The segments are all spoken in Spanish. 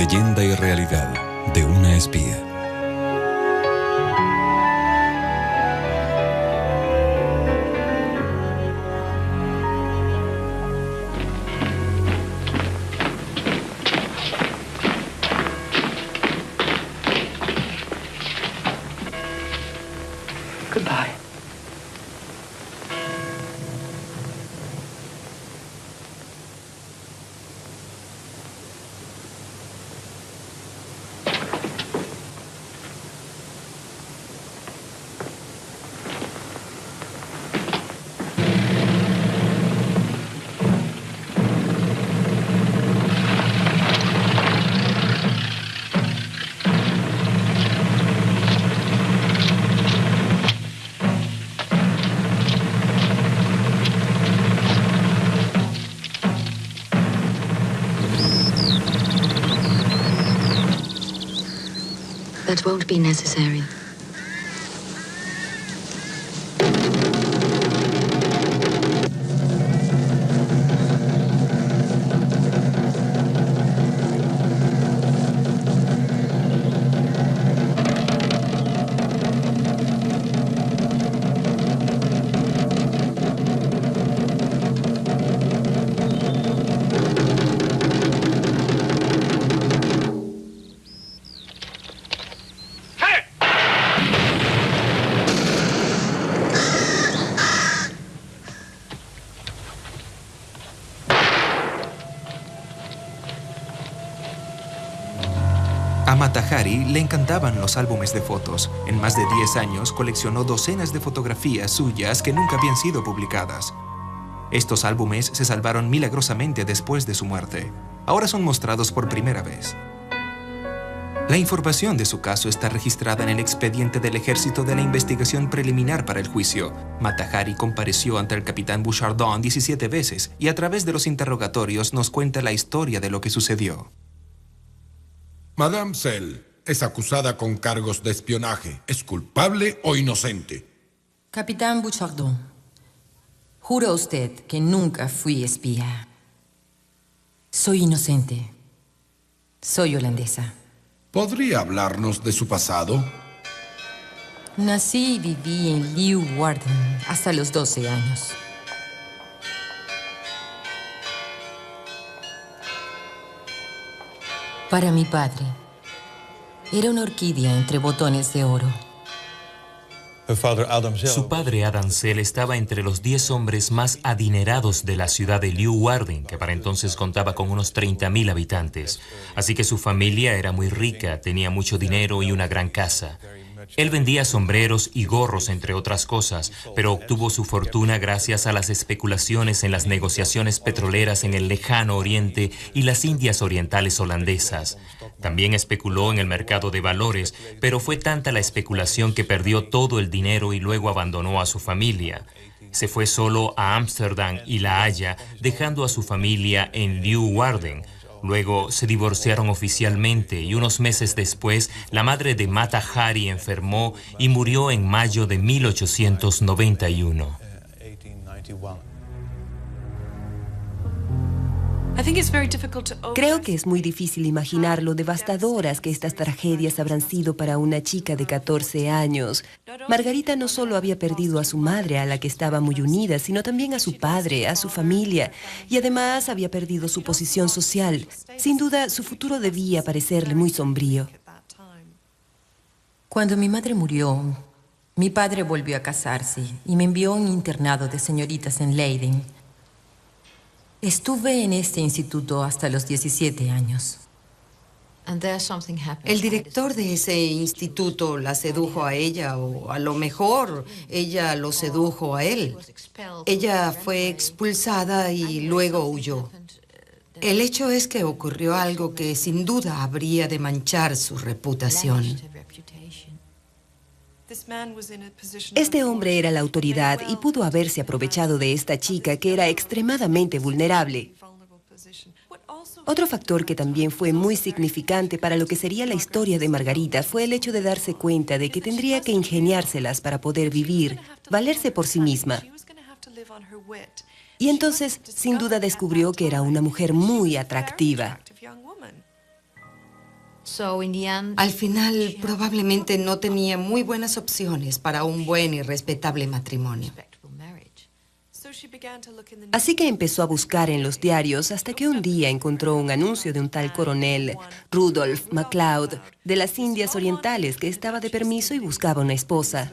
Leyenda y realidad de una espía. Goodbye. That won't be necessary. A Mata Hari le encantaban los álbumes de fotos. En más de 10 años coleccionó docenas de fotografías suyas que nunca habían sido publicadas. Estos álbumes se salvaron milagrosamente después de su muerte. Ahora son mostrados por primera vez. La información de su caso está registrada en el expediente del Ejército de la Investigación Preliminar para el juicio. Mata Hari compareció ante el capitán Bouchardon 17 veces y a través de los interrogatorios nos cuenta la historia de lo que sucedió. Madame Cell es acusada con cargos de espionaje. ¿Es culpable o inocente? Capitán Bouchardon, juro a usted que nunca fui espía. Soy inocente. Soy holandesa. ¿Podría hablarnos de su pasado? Nací y viví en Leeuwarden hasta los 12 años. Para mi padre, era una orquídea entre botones de oro. Su padre, Adam Cell, estaba entre los 10 hombres más adinerados de la ciudad de Leeuwarden, que para entonces contaba con unos 30.000 habitantes. Así que su familia era muy rica, tenía mucho dinero y una gran casa. Él vendía sombreros y gorros, entre otras cosas, pero obtuvo su fortuna gracias a las especulaciones en las negociaciones petroleras en el lejano oriente y las Indias orientales holandesas. También especuló en el mercado de valores, pero fue tanta la especulación que perdió todo el dinero y luego abandonó a su familia. Se fue solo a Ámsterdam y La Haya, dejando a su familia en Leeuwarden. Luego se divorciaron oficialmente y unos meses después la madre de Mata Hari enfermó y murió en mayo de 1891. Creo que es muy difícil imaginar lo devastadoras que estas tragedias habrán sido para una chica de 14 años. Margarita no solo había perdido a su madre, a la que estaba muy unida, sino también a su padre, a su familia, y además había perdido su posición social. Sin duda, su futuro debía parecerle muy sombrío. Cuando mi madre murió, mi padre volvió a casarse y me envió a un internado de señoritas en Leiden. Estuve en este instituto hasta los 17 años. ¿El director de ese instituto la sedujo a ella o a lo mejor ella lo sedujo a él? Ella fue expulsada y luego huyó. El hecho es que ocurrió algo que sin duda habría de manchar su reputación. Este hombre era la autoridad y pudo haberse aprovechado de esta chica que era extremadamente vulnerable. Otro factor que también fue muy significante para lo que sería la historia de Margarita fue el hecho de darse cuenta de que tendría que ingeniárselas para poder vivir, valerse por sí misma. Y entonces, sin duda, descubrió que era una mujer muy atractiva. Al final, probablemente no tenía muy buenas opciones para un buen y respetable matrimonio. Así que empezó a buscar en los diarios hasta que un día encontró un anuncio de un tal coronel Rudolph MacLeod de las Indias Orientales que estaba de permiso y buscaba una esposa.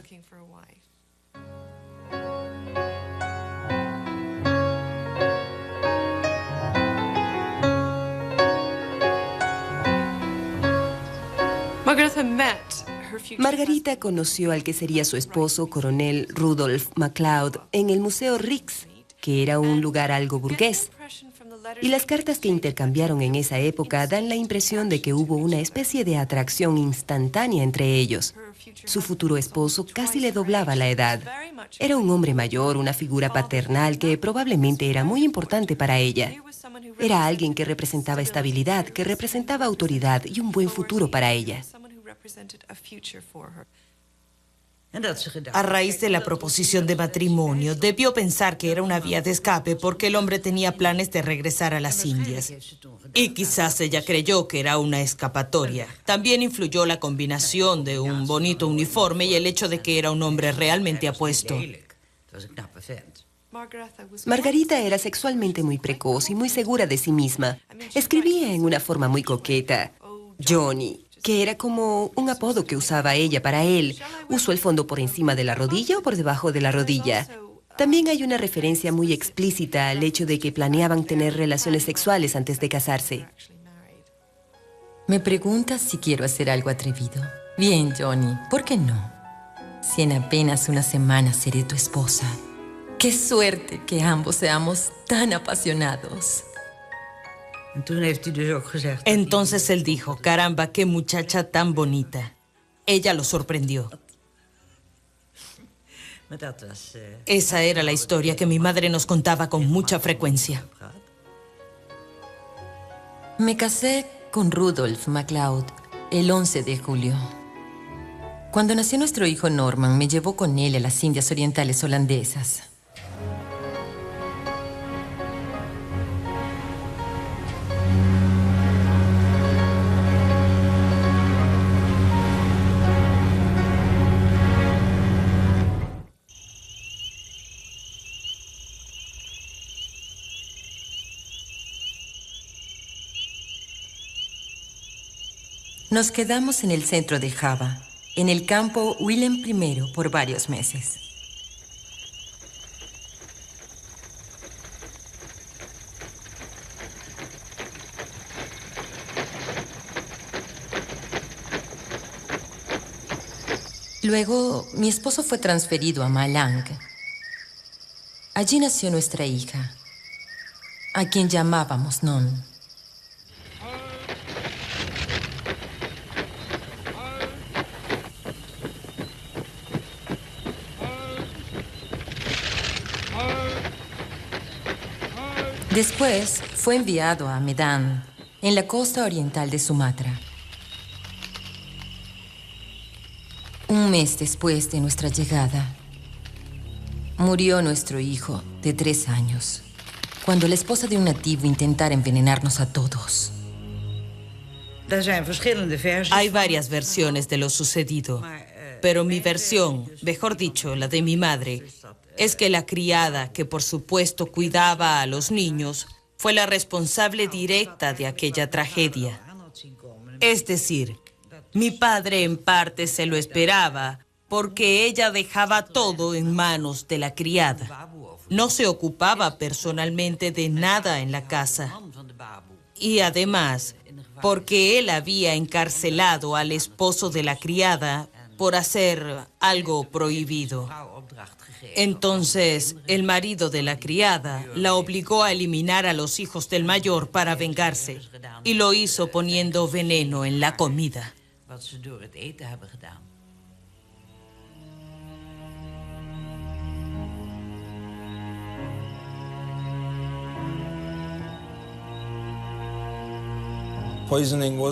Margarita conoció al que sería su esposo, coronel Rudolph MacLeod, en el Museo Rijks, que era un lugar algo burgués. Y las cartas que intercambiaron en esa época dan la impresión de que hubo una especie de atracción instantánea entre ellos. Su futuro esposo casi le doblaba la edad. Era un hombre mayor, una figura paternal que probablemente era muy importante para ella. Era alguien que representaba estabilidad, que representaba autoridad y un buen futuro para ella. A raíz de la proposición de matrimonio, debió pensar que era una vía de escape porque el hombre tenía planes de regresar a las Indias. Y quizás ella creyó que era una escapatoria. También influyó la combinación de un bonito uniforme y el hecho de que era un hombre realmente apuesto. Margarita era sexualmente muy precoz y muy segura de sí misma. Escribía en una forma muy coqueta, Johnny, que era como un apodo que usaba ella para él. ¿Usó el fondo por encima de la rodilla o por debajo de la rodilla? También hay una referencia muy explícita al hecho de que planeaban tener relaciones sexuales antes de casarse. Me preguntas si quiero hacer algo atrevido. Bien, Johnny, ¿por qué no? Si en apenas una semana seré tu esposa. ¡Qué suerte que ambos seamos tan apasionados! Entonces él dijo, caramba, qué muchacha tan bonita. Ella lo sorprendió. Esa era la historia que mi madre nos contaba con mucha frecuencia. Me casé con Rudolph MacLeod el 11 de julio. Cuando nació nuestro hijo Norman, me llevó con él a las Indias Orientales holandesas. Nos quedamos en el centro de Java, en el campo Willem I, por varios meses. Luego, mi esposo fue transferido a Malang. Allí nació nuestra hija, a quien llamábamos Non. Después fue enviado a Medan, en la costa oriental de Sumatra. Un mes después de nuestra llegada, murió nuestro hijo de 3 años, cuando la esposa de un nativo intentara envenenarnos a todos. Hay varias versiones de lo sucedido, pero mi versión, mejor dicho, la de mi madre, es que la criada, que por supuesto cuidaba a los niños, fue la responsable directa de aquella tragedia. Es decir, mi padre en parte se lo esperaba porque ella dejaba todo en manos de la criada. No se ocupaba personalmente de nada en la casa. Y además, porque él había encarcelado al esposo de la criada por hacer algo prohibido. Entonces, el marido de la criada la obligó a eliminar a los hijos del mayor para vengarse, y lo hizo poniendo veneno en la comida.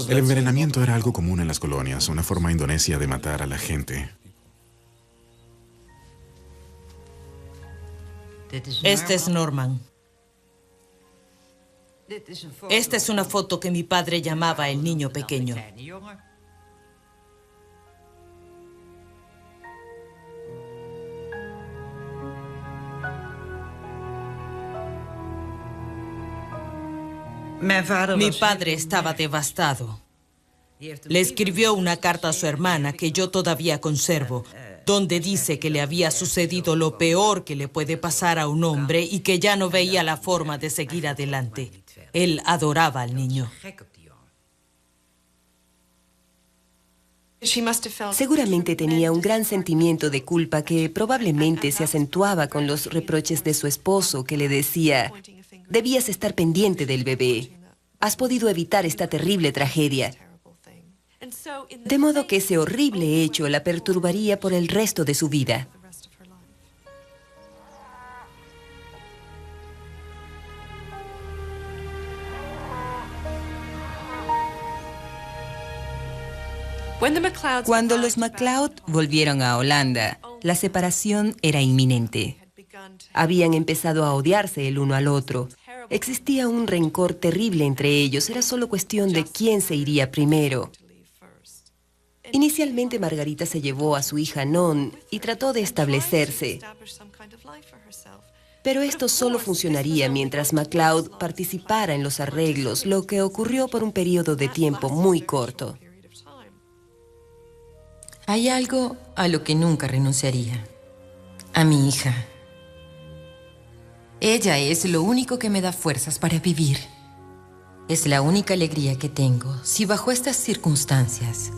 El envenenamiento era algo común en las colonias, una forma indonesia de matar a la gente. Este es Norman. Esta es una foto que mi padre llamaba el niño pequeño. Mi padre estaba devastado. Le escribió una carta a su hermana que yo todavía conservo, donde dice que le había sucedido lo peor que le puede pasar a un hombre y que ya no veía la forma de seguir adelante. Él adoraba al niño. Seguramente tenía un gran sentimiento de culpa que probablemente se acentuaba con los reproches de su esposo, que le decía: debías estar pendiente del bebé. Has podido evitar esta terrible tragedia. De modo que ese horrible hecho la perturbaría por el resto de su vida. Cuando los MacLeod volvieron a Holanda, la separación era inminente. Habían empezado a odiarse el uno al otro. Existía un rencor terrible entre ellos. Era solo cuestión de quién se iría primero. Inicialmente Margarita se llevó a su hija Non y trató de establecerse. Pero esto solo funcionaría mientras MacLeod participara en los arreglos, lo que ocurrió por un periodo de tiempo muy corto. Hay algo a lo que nunca renunciaría: a mi hija. Ella es lo único que me da fuerzas para vivir. Es la única alegría que tengo. Si bajo estas circunstancias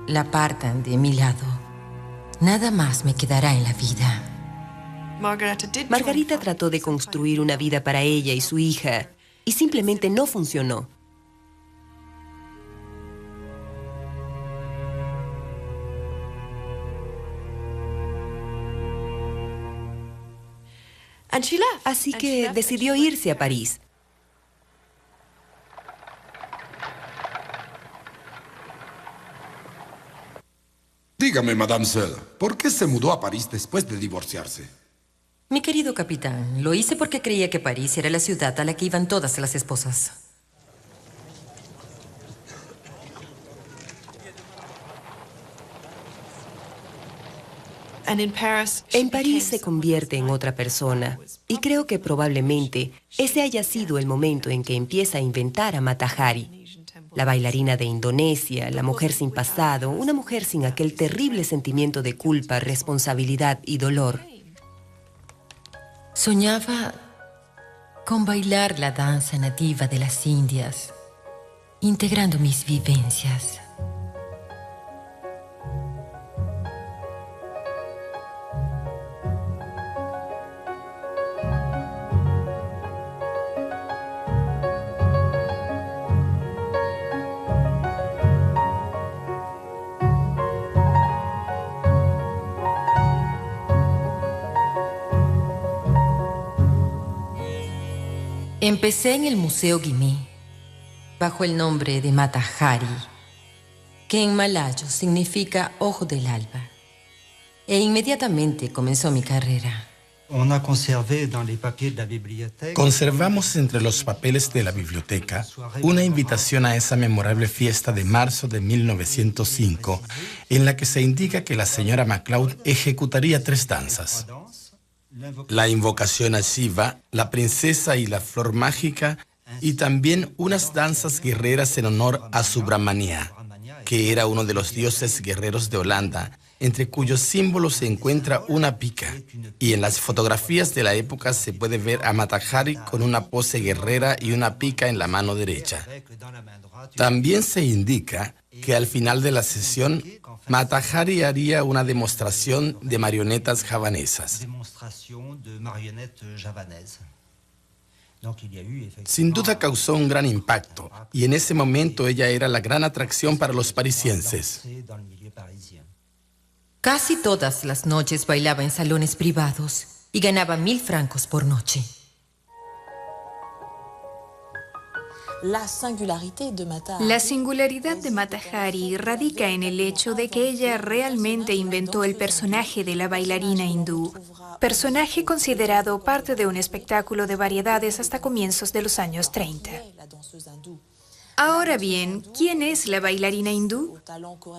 la apartan de mi lado, nada más me quedará en la vida. Margarita trató de construir una vida para ella y su hija, y simplemente no funcionó. Así que decidió irse a París. Dígame, Mademoiselle, ¿por qué se mudó a París después de divorciarse? Mi querido capitán, lo hice porque creía que París era la ciudad a la que iban todas las esposas. En París se convierte en otra persona, y creo que probablemente ese haya sido el momento en que empieza a inventar a Mata Hari, la bailarina de Indonesia, la mujer sin pasado, una mujer sin aquel terrible sentimiento de culpa, responsabilidad y dolor. Soñaba con bailar la danza nativa de las Indias, integrando mis vivencias. Empecé en el Museo Guimé, bajo el nombre de Mata Hari, que en malayo significa ojo del alba, e inmediatamente comenzó mi carrera. Conservamos entre los papeles de la biblioteca una invitación a esa memorable fiesta de marzo de 1905, en la que se indica que la señora MacLeod ejecutaría 3 danzas: la invocación a Shiva, la princesa y la flor mágica, y también unas danzas guerreras en honor a Subramania, que era uno de los dioses guerreros de Holanda, entre cuyos símbolos se encuentra una pica. Y en las fotografías de la época se puede ver a Mata Hari con una pose guerrera y una pica en la mano derecha. También se indica que al final de la sesión, Mata Hari haría una demostración de marionetas javanesas. Sin duda causó un gran impacto, y en ese momento ella era la gran atracción para los parisienses. Casi todas las noches bailaba en salones privados y ganaba 1000 francos por noche. La singularidad de Mata Hari radica en el hecho de que ella realmente inventó el personaje de la bailarina hindú. personaje considerado parte de un espectáculo de variedades hasta comienzos de los años 30. Ahora bien, ¿quién es la bailarina hindú?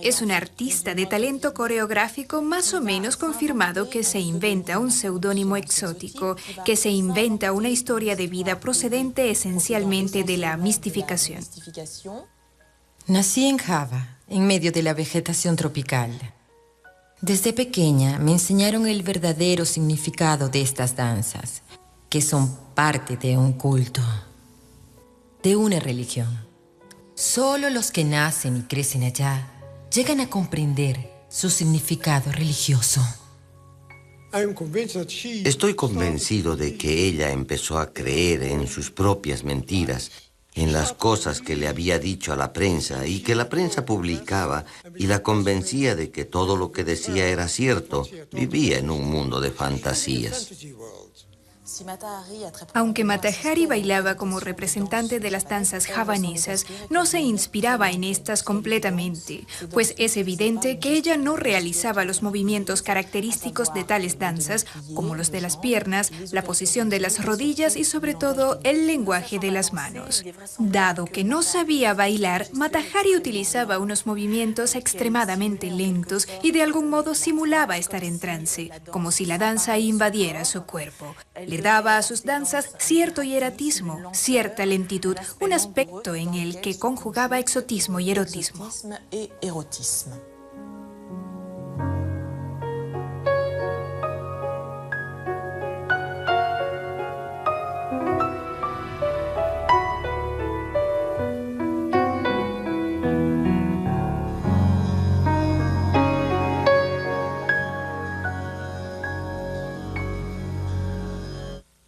Es una artista de talento coreográfico más o menos confirmado que se inventa un seudónimo exótico, que se inventa una historia de vida procedente esencialmente de la mistificación. Nací en Java, en medio de la vegetación tropical. Desde pequeña me enseñaron el verdadero significado de estas danzas, que son parte de un culto, de una religión. Solo los que nacen y crecen allá llegan a comprender su significado religioso. Estoy convencido de que ella empezó a creer en sus propias mentiras, en las cosas que le había dicho a la prensa y que la prensa publicaba, y la convencía de que todo lo que decía era cierto. Vivía en un mundo de fantasías. Aunque Mata Hari bailaba como representante de las danzas javanesas, no se inspiraba en estas completamente, pues es evidente que ella no realizaba los movimientos característicos de tales danzas, como los de las piernas, la posición de las rodillas y sobre todo el lenguaje de las manos. Dado que no sabía bailar, Mata Hari utilizaba unos movimientos extremadamente lentos y de algún modo simulaba estar en trance, como si la danza invadiera su cuerpo. Le daba a sus danzas cierto hieratismo, cierta lentitud, un aspecto en el que conjugaba exotismo y erotismo.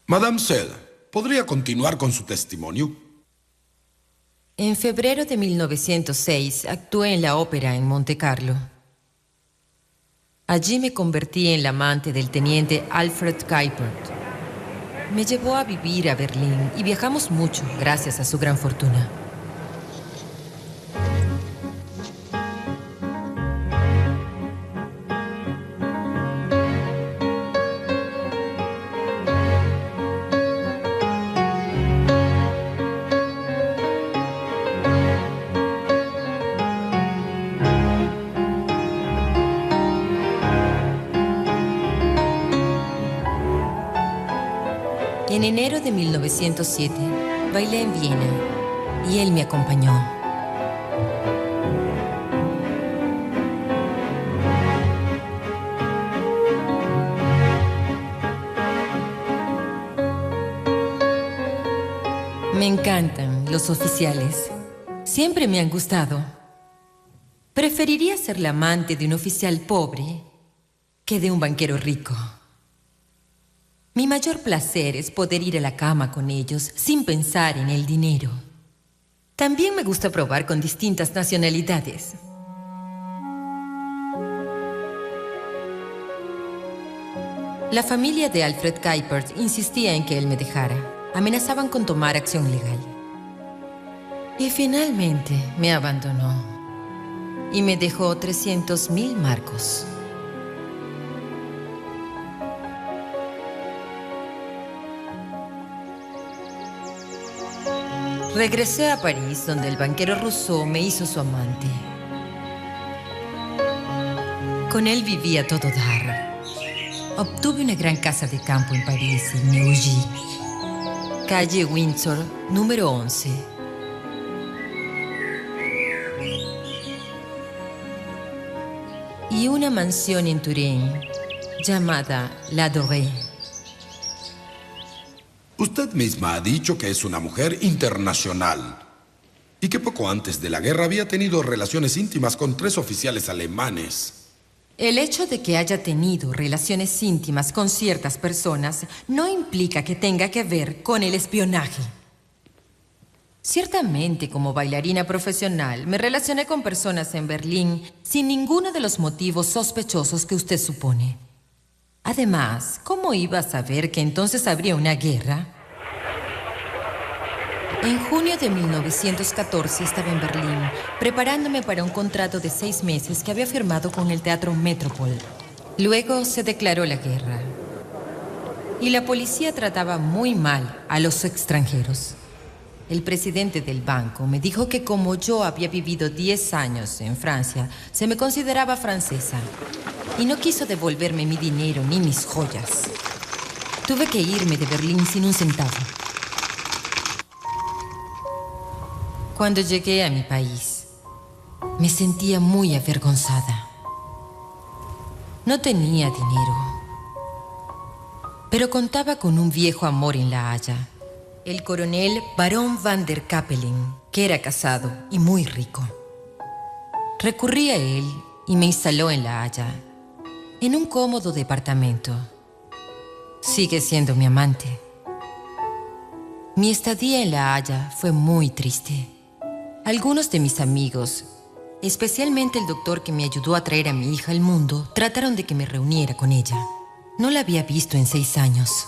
Madame Sel, ¿podría continuar con su testimonio? En febrero de 1906 actué en la ópera en Monte Carlo. Allí me convertí en la amante del teniente Alfred Kuipert. Me llevó a vivir a Berlín y viajamos mucho gracias a su gran fortuna. En enero de 1907, bailé en Viena y él me acompañó. Me encantan los oficiales. Siempre me han gustado. Preferiría ser la amante de un oficial pobre que de un banquero rico. Mi mayor placer es poder ir a la cama con ellos sin pensar en el dinero. También me gusta probar con distintas nacionalidades. La familia de Alfred Kuipert insistía en que él me dejara. Amenazaban con tomar acción legal. Y finalmente me abandonó. Y me dejó 300.000 marcos. Regresé a París, donde el banquero Rousseau me hizo su amante. Con él vivía a todo dar. Obtuve una gran casa de campo en París, en Neuilly, calle Windsor, número 11. Y una mansión en Turín, llamada La Dorée. Usted misma ha dicho que es una mujer internacional y que poco antes de la guerra había tenido relaciones íntimas con 3 oficiales alemanes. El hecho de que haya tenido relaciones íntimas con ciertas personas no implica que tenga que ver con el espionaje. Ciertamente, como bailarina profesional, me relacioné con personas en Berlín sin ninguno de los motivos sospechosos que usted supone. Además, ¿cómo iba a saber que entonces habría una guerra? En junio de 1914 estaba en Berlín, preparándome para un contrato de 6 meses que había firmado con el Teatro Metropol. Luego se declaró la guerra. Y la policía trataba muy mal a los extranjeros. El presidente del banco me dijo que como yo había vivido 10 años en Francia, se me consideraba francesa. Y no quiso devolverme mi dinero ni mis joyas. Tuve que irme de Berlín sin un centavo. Cuando llegué a mi país, me sentía muy avergonzada. No tenía dinero, pero contaba con un viejo amor en La Haya, el coronel Barón van der Capellen, que era casado y muy rico. Recurrí a él y me instaló en La Haya, en un cómodo departamento. Sigue siendo mi amante. Mi estadía en La Haya fue muy triste. Algunos de mis amigos, especialmente el doctor que me ayudó a traer a mi hija al mundo, trataron de que me reuniera con ella. No la había visto en 6 años.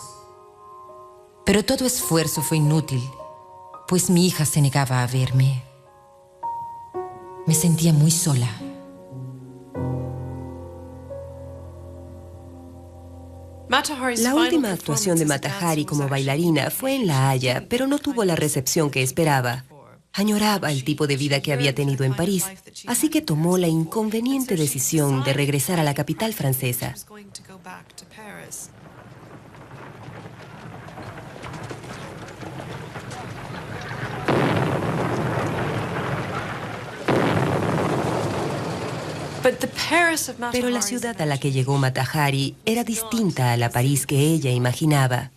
Pero todo esfuerzo fue inútil, pues mi hija se negaba a verme. Me sentía muy sola. La última actuación de Mata Hari como bailarina fue en La Haya, pero no tuvo la recepción que esperaba. Añoraba el tipo de vida que había tenido en París, así que tomó la inconveniente decisión de regresar a la capital francesa. Pero la ciudad a la que llegó Mata Hari era distinta a la París que ella imaginaba.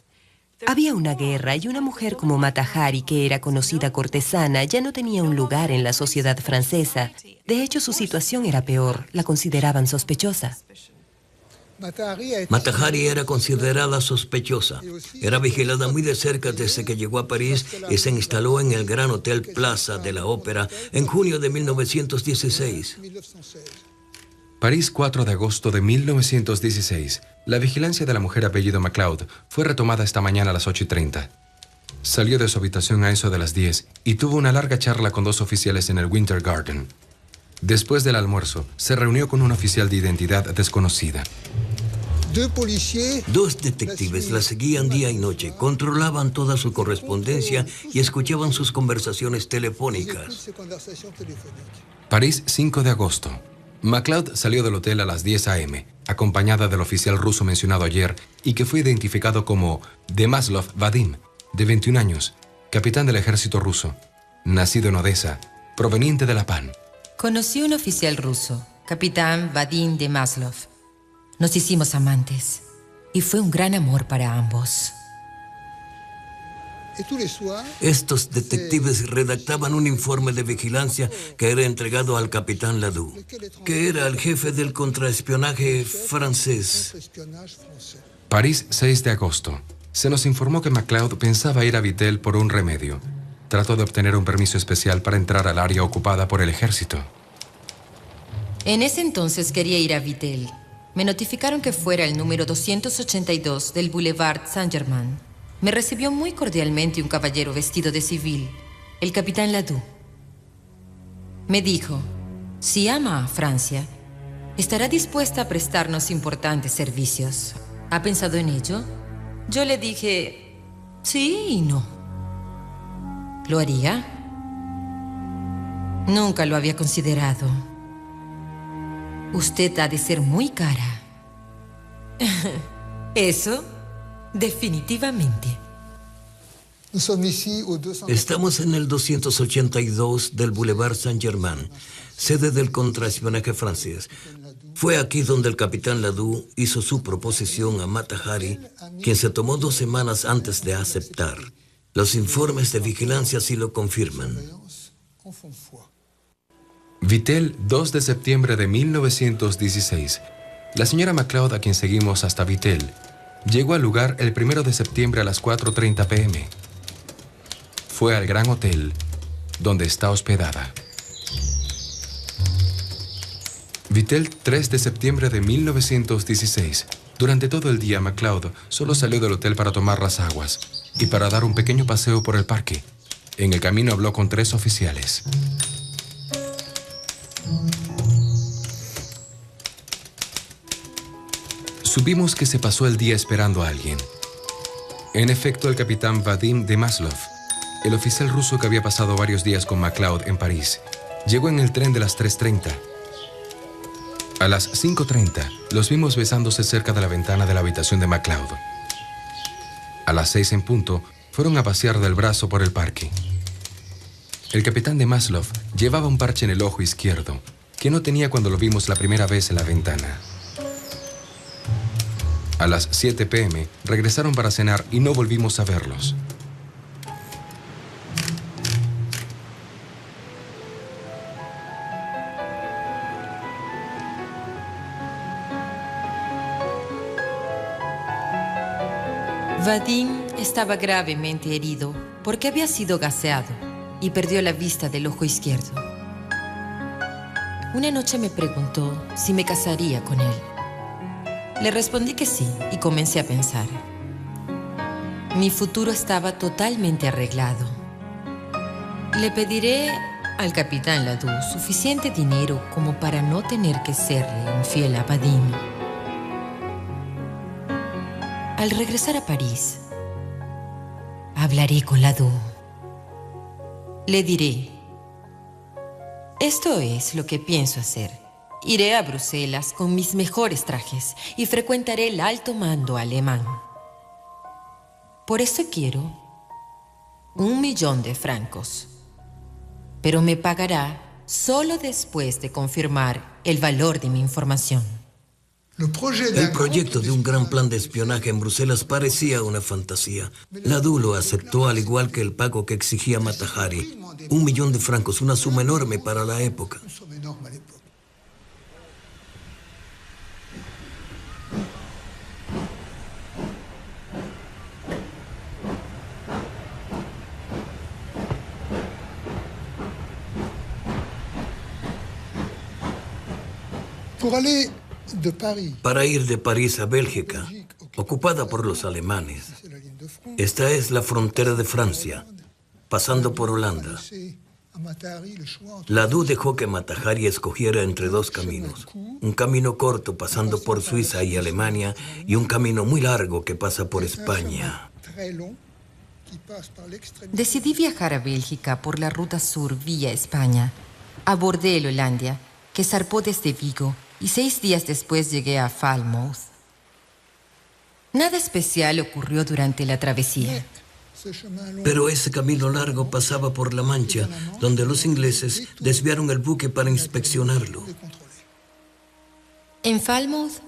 Había una guerra y una mujer como Mata Hari, que era conocida cortesana, ya no tenía un lugar en la sociedad francesa. De hecho, su situación era peor. La consideraban sospechosa. Mata Hari era considerada sospechosa. Era vigilada muy de cerca desde que llegó a París y se instaló en el Gran Hotel Plaza de la Ópera en junio de 1916. París, 4 de agosto de 1916. La vigilancia de la mujer apellido MacLeod fue retomada esta mañana a las 8:30. Salió de su habitación a eso de las 10 y tuvo una larga charla con 2 oficiales en el Winter Garden. Después del almuerzo, se reunió con un oficial de identidad desconocida. 2 detectives la seguían día y noche, controlaban toda su correspondencia y escuchaban sus conversaciones telefónicas. París, 5 de agosto. MacLeod salió del hotel a las 10 a.m., acompañada del oficial ruso mencionado ayer y que fue identificado como Demaslov Vadim, de 21 años, capitán del ejército ruso, nacido en Odessa, proveniente de La Pan. Conocí un oficial ruso, capitán Vadim Demaslov. Nos hicimos amantes y fue un gran amor para ambos. Estos detectives redactaban un informe de vigilancia que era entregado al capitán Ladoux, que era el jefe del contraespionaje francés. París, 6 de agosto. Se nos informó que MacLeod pensaba ir a Vittel por un remedio. Trató de obtener un permiso especial para entrar al área ocupada por el ejército. En ese entonces quería ir a Vittel. Me notificaron que fuera el número 282 del Boulevard Saint-Germain. Me recibió muy cordialmente un caballero vestido de civil, el capitán Ladoux. Me dijo, si ama a Francia, estará dispuesta a prestarnos importantes servicios. ¿Ha pensado en ello? Yo le dije, sí y no. ¿Lo haría? Nunca lo había considerado. Usted ha de ser muy cara. Eso, definitivamente. Estamos en el 282 del Boulevard Saint-Germain, sede del contraespionaje francés. Fue aquí donde el capitán Ladoux hizo su proposición a Mata Hari, quien se tomó 2 semanas antes de aceptar. Los informes de vigilancia sí lo confirman. Vittel, 2 de septiembre de 1916. La señora MacLeod, a quien seguimos hasta Vittel, llegó al lugar el 1 de septiembre a las 4:30 p.m. Fue al Gran Hotel, donde está hospedada. Vittel, 3 de septiembre de 1916. Durante todo el día, MacLeod solo salió del hotel para tomar las aguas y para dar un pequeño paseo por el parque. En el camino habló con 3 oficiales. Supimos que se pasó el día esperando a alguien. En efecto, el capitán Vadim Demaslov, el oficial ruso que había pasado varios días con MacLeod en París, llegó en el tren de las 3:30. A las 5:30, los vimos besándose cerca de la ventana de la habitación de MacLeod. A las 6 en punto, fueron a pasear del brazo por el parque. El capitán Demaslov llevaba un parche en el ojo izquierdo, que no tenía cuando lo vimos la primera vez en la ventana. A las 7 p.m. regresaron para cenar y no volvimos a verlos. Vadim estaba gravemente herido porque había sido gaseado y perdió la vista del ojo izquierdo. Una noche me preguntó si me casaría con él. Le respondí que sí y comencé a pensar. Mi futuro estaba totalmente arreglado. Le pediré al capitán Ladoux suficiente dinero como para no tener que serle infiel a Vadim. Al regresar a París, hablaré con Ladoux. Le diré, esto es lo que pienso hacer. Iré a Bruselas con mis mejores trajes y frecuentaré el alto mando alemán. Por eso quiero 1 millón de francos. Pero me pagará solo después de confirmar el valor de mi información. El proyecto de un gran plan de espionaje en Bruselas parecía una fantasía. Ladoux lo aceptó, al igual que el pago que exigía Mata Hari. 1 millón de francos, una suma enorme para la época. Para ir de París a Bélgica, ocupada por los alemanes. Esta es la frontera de Francia, pasando por Holanda. Ladoux dejó que Mata Hari escogiera entre 2 caminos. Un camino corto pasando por Suiza y Alemania y un camino muy largo que pasa por España. Decidí viajar a Bélgica por la ruta sur vía España. Abordé el Hollandia, que zarpó desde Vigo, y 6 días después llegué a Falmouth. Nada especial ocurrió durante la travesía. Pero ese camino largo pasaba por La Mancha, donde los ingleses desviaron el buque para inspeccionarlo. En Falmouth,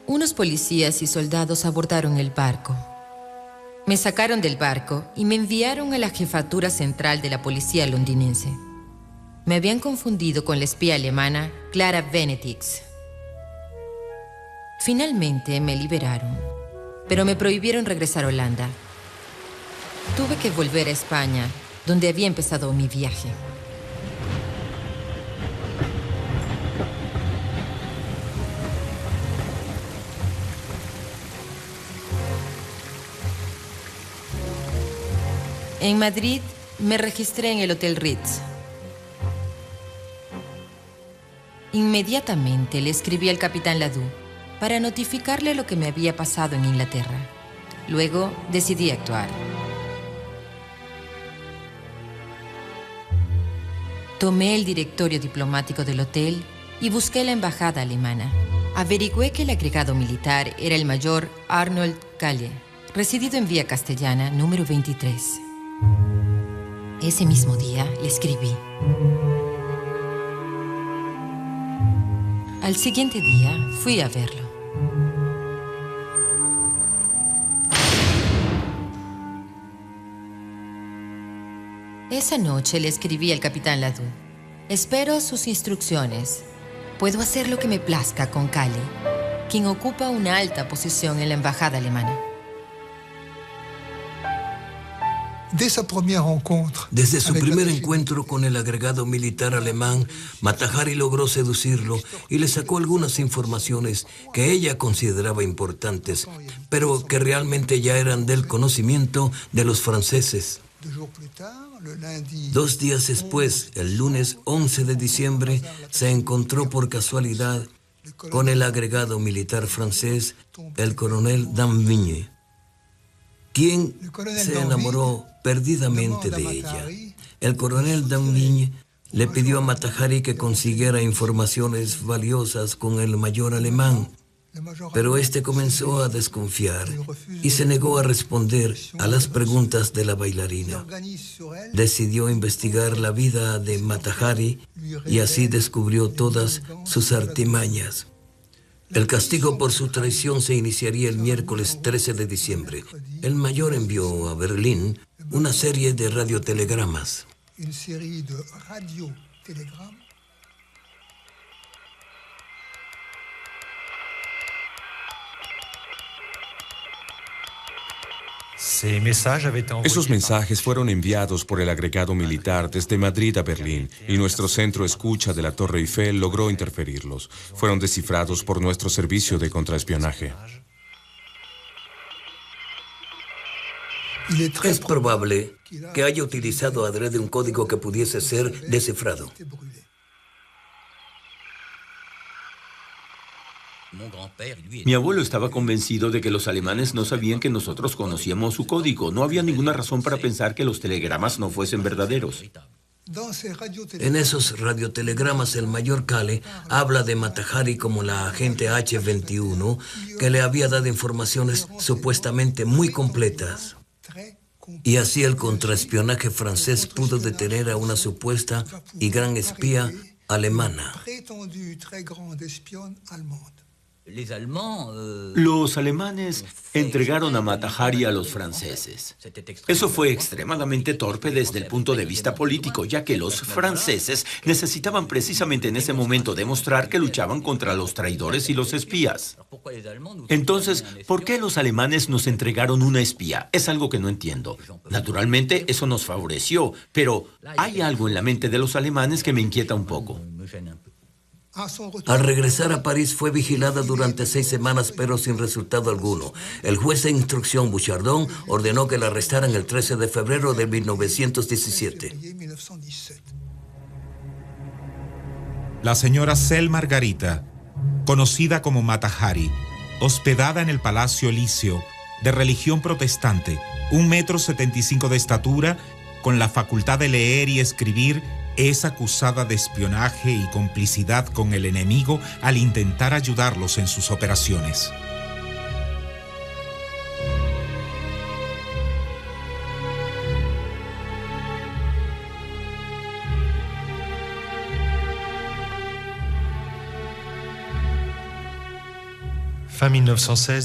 unos policías y soldados abordaron el barco. Me sacaron del barco y me enviaron a la jefatura central de la policía londinense. Me habían confundido con la espía alemana Clara Benedix. Finalmente me liberaron, pero me prohibieron regresar a Holanda. Tuve que volver a España, donde había empezado mi viaje. En Madrid me registré en el Hotel Ritz. Inmediatamente le escribí al capitán Ladoux para notificarle lo que me había pasado en Inglaterra. Luego decidí actuar. Tomé el directorio diplomático del hotel y busqué la embajada alemana. Averigüé que el agregado militar era el mayor Arnold Kalle, residido en Vía Castellana, número 23. Ese mismo día le escribí. Al siguiente día fui a verlo. Esa noche le escribí al capitán Ladoux. Espero sus instrucciones. Puedo hacer lo que me plazca con Kalle, quien ocupa una alta posición en la embajada alemana. Desde su primer encuentro con el agregado militar alemán, Mata Hari logró seducirlo y le sacó algunas informaciones que ella consideraba importantes, pero que realmente ya eran del conocimiento de los franceses. 2 días después, el lunes 11 de diciembre, se encontró por casualidad con el agregado militar francés, el coronel Damvigne, quien se enamoró perdidamente de ella. El coronel Downing le pidió a Mata Hari que consiguiera informaciones valiosas con el mayor alemán, pero este comenzó a desconfiar y se negó a responder a las preguntas de la bailarina. Decidió investigar la vida de Mata Hari y así descubrió todas sus artimañas. El castigo por su traición se iniciaría el miércoles 13 de diciembre. El mayor envió a Berlín una serie de radiotelegramas. Esos mensajes fueron enviados por el agregado militar desde Madrid a Berlín y nuestro centro escucha de la Torre Eiffel logró interferirlos. Fueron descifrados por nuestro servicio de contraespionaje. Es probable que haya utilizado adrede un código que pudiese ser descifrado. Mi abuelo estaba convencido de que los alemanes no sabían que nosotros conocíamos su código. No había ninguna razón para pensar que los telegramas no fuesen verdaderos. En esos radiotelegramas, el mayor Kahle habla de Mata Hari como la agente H-21 que le había dado informaciones supuestamente muy completas. Y así el contraespionaje francés pudo detener a una supuesta y gran espía alemana. Los alemanes entregaron a Mata Hari a los franceses. Eso fue extremadamente torpe desde el punto de vista político, ya que los franceses necesitaban precisamente en ese momento demostrar que luchaban contra los traidores y los espías. Entonces, ¿por qué los alemanes nos entregaron una espía? Es algo que no entiendo. Naturalmente, eso nos favoreció, pero hay algo en la mente de los alemanes que me inquieta un poco. Al regresar a París fue vigilada durante 6 semanas, pero sin resultado alguno. El juez de instrucción Bouchardon ordenó que la arrestaran el 13 de febrero de 1917. La señora Cel Margarita, conocida como Mata Hari, hospedada en el Palacio Elíseo, de religión protestante, 1,75 m de estatura, con la facultad de leer y escribir, es acusada de espionaje y complicidad con el enemigo al intentar ayudarlos en sus operaciones.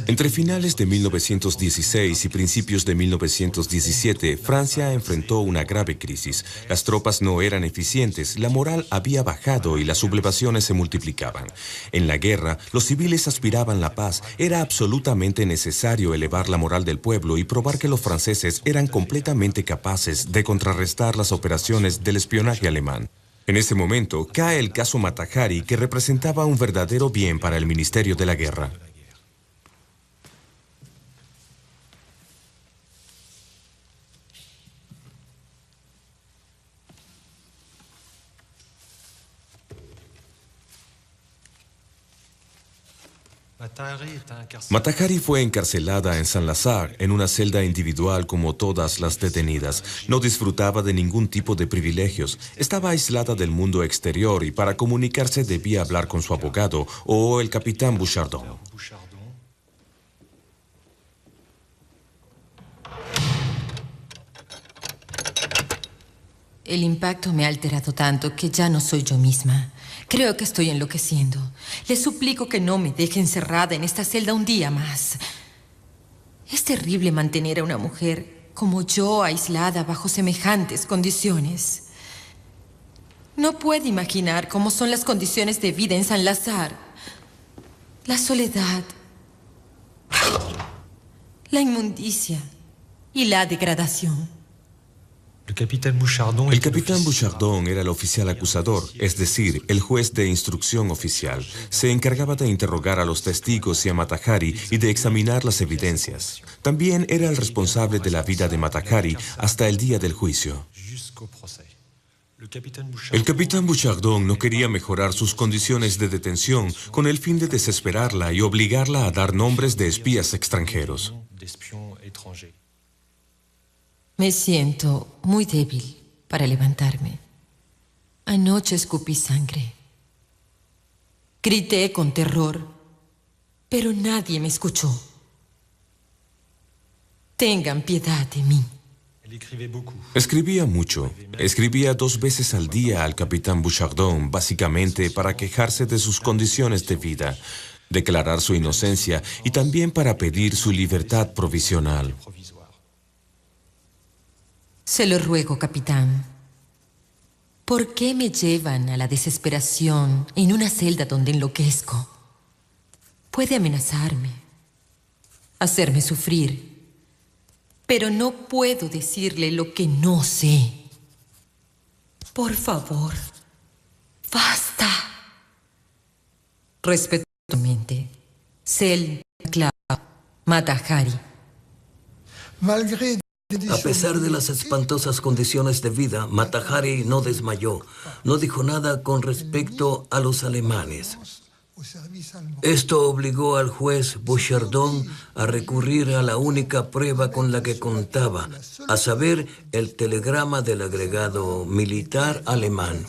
Entre finales de 1916 y principios de 1917, Francia enfrentó una grave crisis. Las tropas no eran eficientes, la moral había bajado y las sublevaciones se multiplicaban. En la guerra, los civiles aspiraban la paz. Era absolutamente necesario elevar la moral del pueblo y probar que los franceses eran completamente capaces de contrarrestar las operaciones del espionaje alemán. En ese momento, cae el caso Mata Hari, que representaba un verdadero bien para el Ministerio de la Guerra. Mata Hari fue encarcelada en Saint-Lazare, en una celda individual como todas las detenidas. No disfrutaba de ningún tipo de privilegios. Estaba aislada del mundo exterior y para comunicarse debía hablar con su abogado o el capitán Bouchardon. El impacto me ha alterado tanto que ya no soy yo misma. Creo que estoy enloqueciendo. Le suplico que no me deje encerrada en esta celda un día más. Es terrible mantener a una mujer como yo aislada bajo semejantes condiciones. No puede imaginar cómo son las condiciones de vida en Saint-Lazare. La soledad, la inmundicia y la degradación. El capitán Bouchardon era el oficial acusador, es decir, el juez de instrucción oficial. Se encargaba de interrogar a los testigos y a Mata Hari y de examinar las evidencias. También era el responsable de la vida de Mata Hari hasta el día del juicio. El capitán Bouchardon no quería mejorar sus condiciones de detención con el fin de desesperarla y obligarla a dar nombres de espías extranjeros. Me siento muy débil para levantarme. Anoche escupí sangre. Grité con terror, pero nadie me escuchó. Tengan piedad de mí. Escribía mucho. Escribía 2 veces al día al capitán Bouchardon, básicamente para quejarse de sus condiciones de vida, declarar su inocencia y también para pedir su libertad provisional. Se lo ruego, capitán. ¿Por qué me llevan a la desesperación en una celda donde enloquezco? Puede amenazarme, hacerme sufrir, pero no puedo decirle lo que no sé. Por favor, basta. Respetuosamente, Selma Matahari. A pesar de las espantosas condiciones de vida, Matahari no desmayó. No dijo nada con respecto a los alemanes. Esto obligó al juez Bouchardon a recurrir a la única prueba con la que contaba, a saber, el telegrama del agregado militar alemán.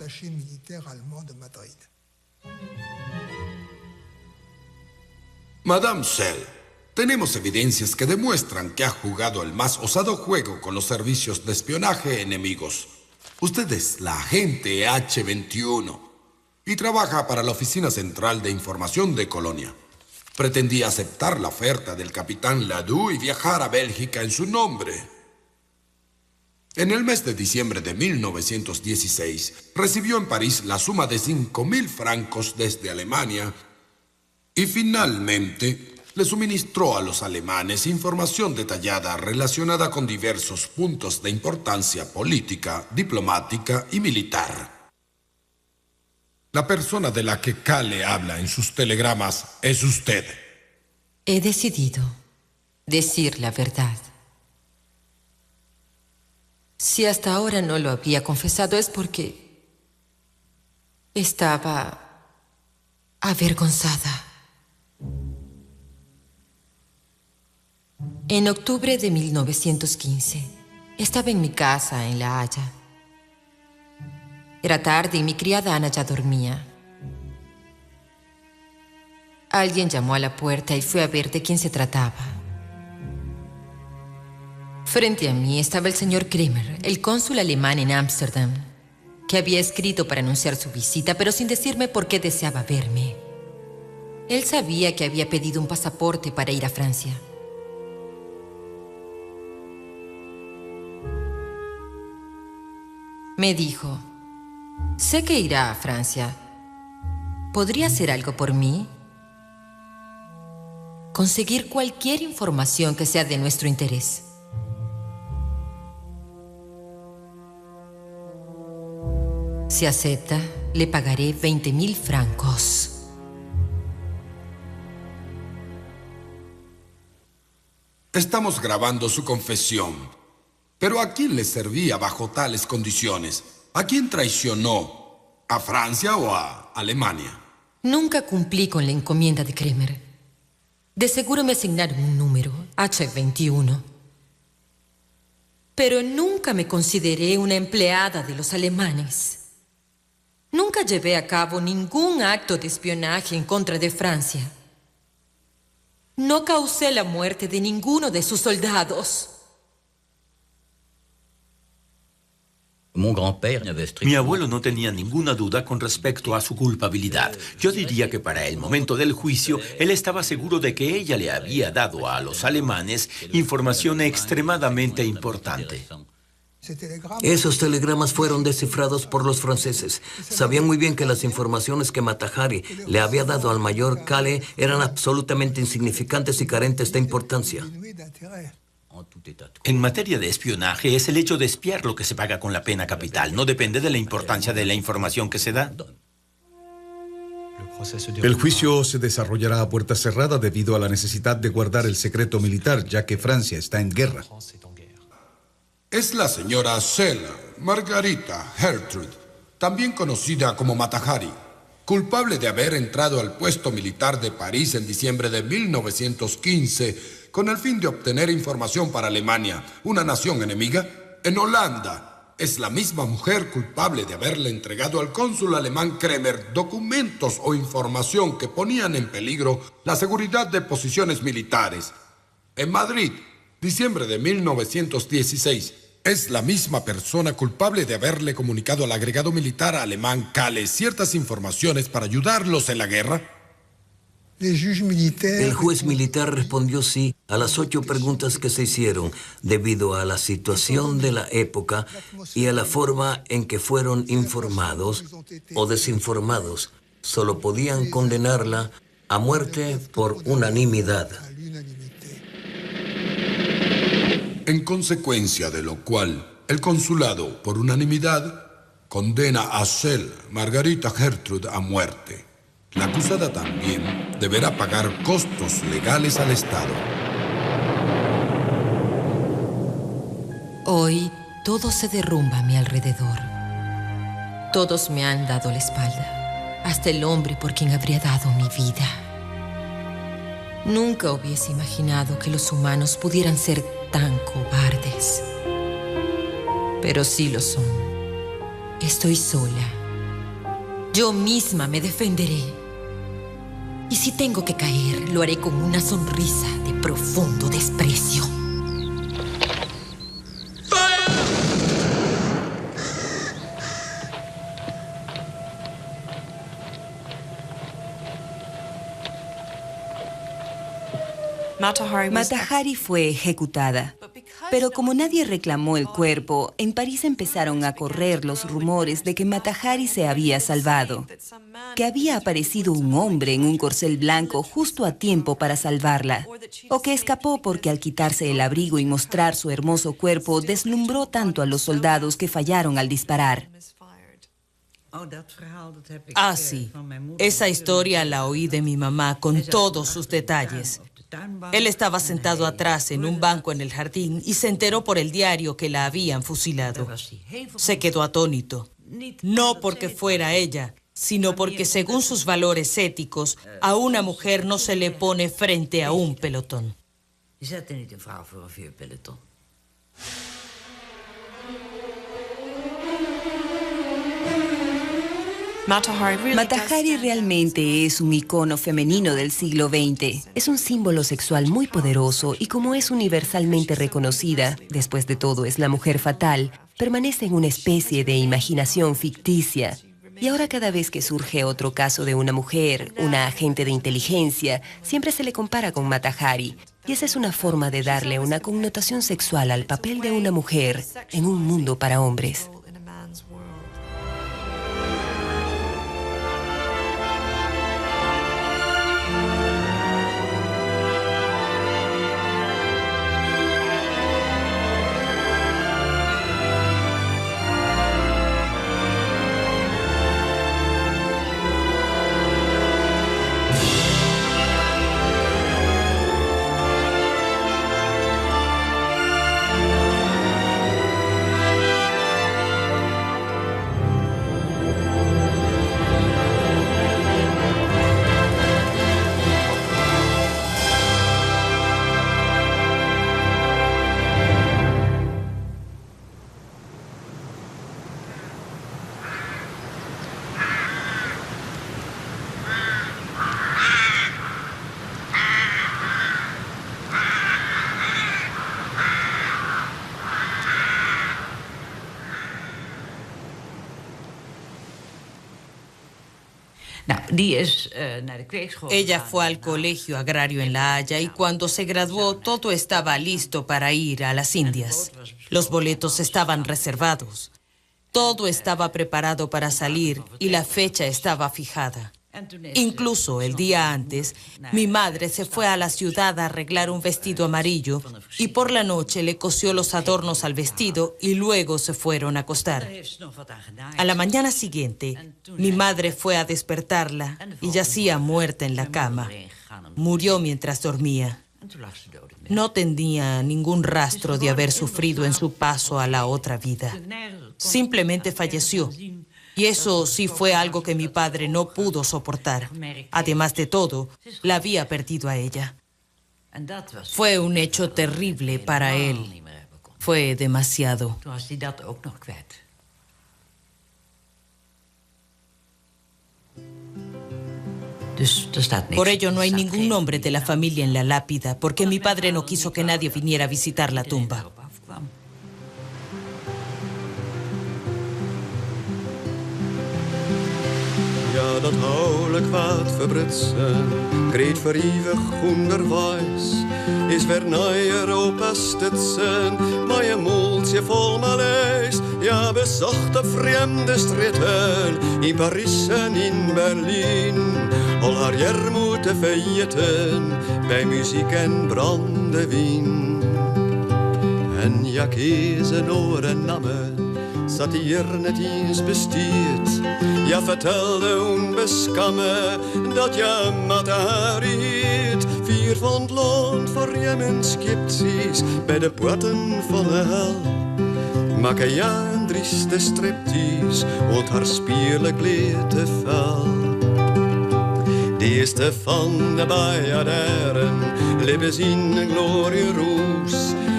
Madame Sell, tenemos evidencias que demuestran que ha jugado el más osado juego con los servicios de espionaje enemigos. Usted es la agente H-21 y trabaja para la Oficina Central de Información de Colonia. Pretendía aceptar la oferta del capitán Ladoux y viajar a Bélgica en su nombre. En el mes de diciembre de 1916, recibió en París la suma de 5.000 francos desde Alemania y finalmente le suministró a los alemanes información detallada relacionada con diversos puntos de importancia política, diplomática y militar. La persona de la que Kale habla en sus telegramas es usted. He decidido decir la verdad. Si hasta ahora no lo había confesado es porque estaba avergonzada. En octubre de 1915, estaba en mi casa en La Haya. Era tarde y mi criada Ana ya dormía. Alguien llamó a la puerta y fui a ver de quién se trataba. Frente a mí estaba el señor Kremer, el cónsul alemán en Ámsterdam, que había escrito para anunciar su visita, pero sin decirme por qué deseaba verme. Él sabía que había pedido un pasaporte para ir a Francia. Me dijo: sé que irá a Francia. ¿Podría hacer algo por mí? Conseguir cualquier información que sea de nuestro interés. Si acepta, le pagaré 20.000 francos. Estamos grabando su confesión. Pero ¿a quién le servía bajo tales condiciones? ¿A quién traicionó? ¿A Francia o a Alemania? Nunca cumplí con la encomienda de Kremer. De seguro me asignaron un número, H-21. Pero nunca me consideré una empleada de los alemanes. Nunca llevé a cabo ningún acto de espionaje en contra de Francia. No causé la muerte de ninguno de sus soldados. Mi abuelo no tenía ninguna duda con respecto a su culpabilidad. Yo diría que para el momento del juicio, él estaba seguro de que ella le había dado a los alemanes información extremadamente importante. Esos telegramas fueron descifrados por los franceses. Sabían muy bien que las informaciones que Matahari le había dado al mayor Kale eran absolutamente insignificantes y carentes de importancia. En materia de espionaje, es el hecho de espiar lo que se paga con la pena capital. No depende de la importancia de la información que se da. El juicio se desarrollará a puerta cerrada debido a la necesidad de guardar el secreto militar, ya que Francia está en guerra. Es la señora Selma Margarita Gertrude, también conocida como Matahari, culpable de haber entrado al puesto militar de París en diciembre de 1915 con el fin de obtener información para Alemania, una nación enemiga, en Holanda, es la misma mujer culpable de haberle entregado al cónsul alemán Kremer documentos o información que ponían en peligro la seguridad de posiciones militares. En Madrid, diciembre de 1916, es la misma persona culpable de haberle comunicado al agregado militar alemán Kahle ciertas informaciones para ayudarlos en la guerra. El juez militar respondió sí a las 8 preguntas que se hicieron debido a la situación de la época y a la forma en que fueron informados o desinformados. Solo podían condenarla a muerte por unanimidad. En consecuencia de lo cual, el consulado, por unanimidad, condena a Schell Margarita Gertrud a muerte. La acusada también deberá pagar costos legales al Estado. Hoy todo se derrumba a mi alrededor. Todos me han dado la espalda, hasta el hombre por quien habría dado mi vida. Nunca hubiese imaginado que los humanos pudieran ser tan cobardes. Pero sí lo son. Estoy sola. Yo misma me defenderé. Y si tengo que caer, lo haré con una sonrisa de profundo desprecio. Mata Hari fue ejecutada. Pero como nadie reclamó el cuerpo, en París empezaron a correr los rumores de que Mata Hari se había salvado, que había aparecido un hombre en un corcel blanco justo a tiempo para salvarla, o que escapó porque al quitarse el abrigo y mostrar su hermoso cuerpo deslumbró tanto a los soldados que fallaron al disparar. Ah, sí. Esa historia la oí de mi mamá con todos sus detalles. Él estaba sentado atrás en un banco en el jardín y se enteró por el diario que la habían fusilado. Se quedó atónito. No porque fuera ella, sino porque según sus valores éticos, a una mujer no se le pone frente a un pelotón. Mata Hari realmente es un icono femenino del siglo XX. Es un símbolo sexual muy poderoso y como es universalmente reconocida, después de todo es la mujer fatal, permanece en una especie de imaginación ficticia. Y ahora cada vez que surge otro caso de una mujer, una agente de inteligencia, siempre se le compara con Mata Hari. Y esa es una forma de darle una connotación sexual al papel de una mujer en un mundo para hombres. Ella fue al colegio agrario en La Haya y cuando se graduó todo estaba listo para ir a las Indias. Los boletos estaban reservados. Todo estaba preparado para salir y la fecha estaba fijada. Incluso el día antes, mi madre se fue a la ciudad a arreglar un vestido amarillo y por la noche le cosió los adornos al vestido y luego se fueron a acostar. A la mañana siguiente, mi madre fue a despertarla y yacía muerta en la cama. Murió mientras dormía. No tenía ningún rastro de haber sufrido en su paso a la otra vida. Simplemente falleció. Y eso sí fue algo que mi padre no pudo soportar. Además de todo, la había perdido a ella. Fue un hecho terrible para él. Fue demasiado. Por ello no hay ningún nombre de la familia en la lápida, porque mi padre no quiso que nadie viniera a visitar la tumba. Ja, dat oude kwaad verbritsen, kreet voor eeuwig onderwijs, is weer naar Europa stutsen, maar je moeltje vol malaise. Ja, bezocht de vreemde stritten, in Parijs en in Berlijn, al haar jermoete feiten, bij muziek en brandewijn. En ja, kezen oren namen, zat hier net eens bestiert. Ja, vertelde onbeskamme dat je Matahari 4 van het land voor je men skeptisch bij de poorten van de hel. Maak ja een trieste striptease, want haar spierlijk leed te fel. De eerste van de Bajaderen leven zien een glorieroes.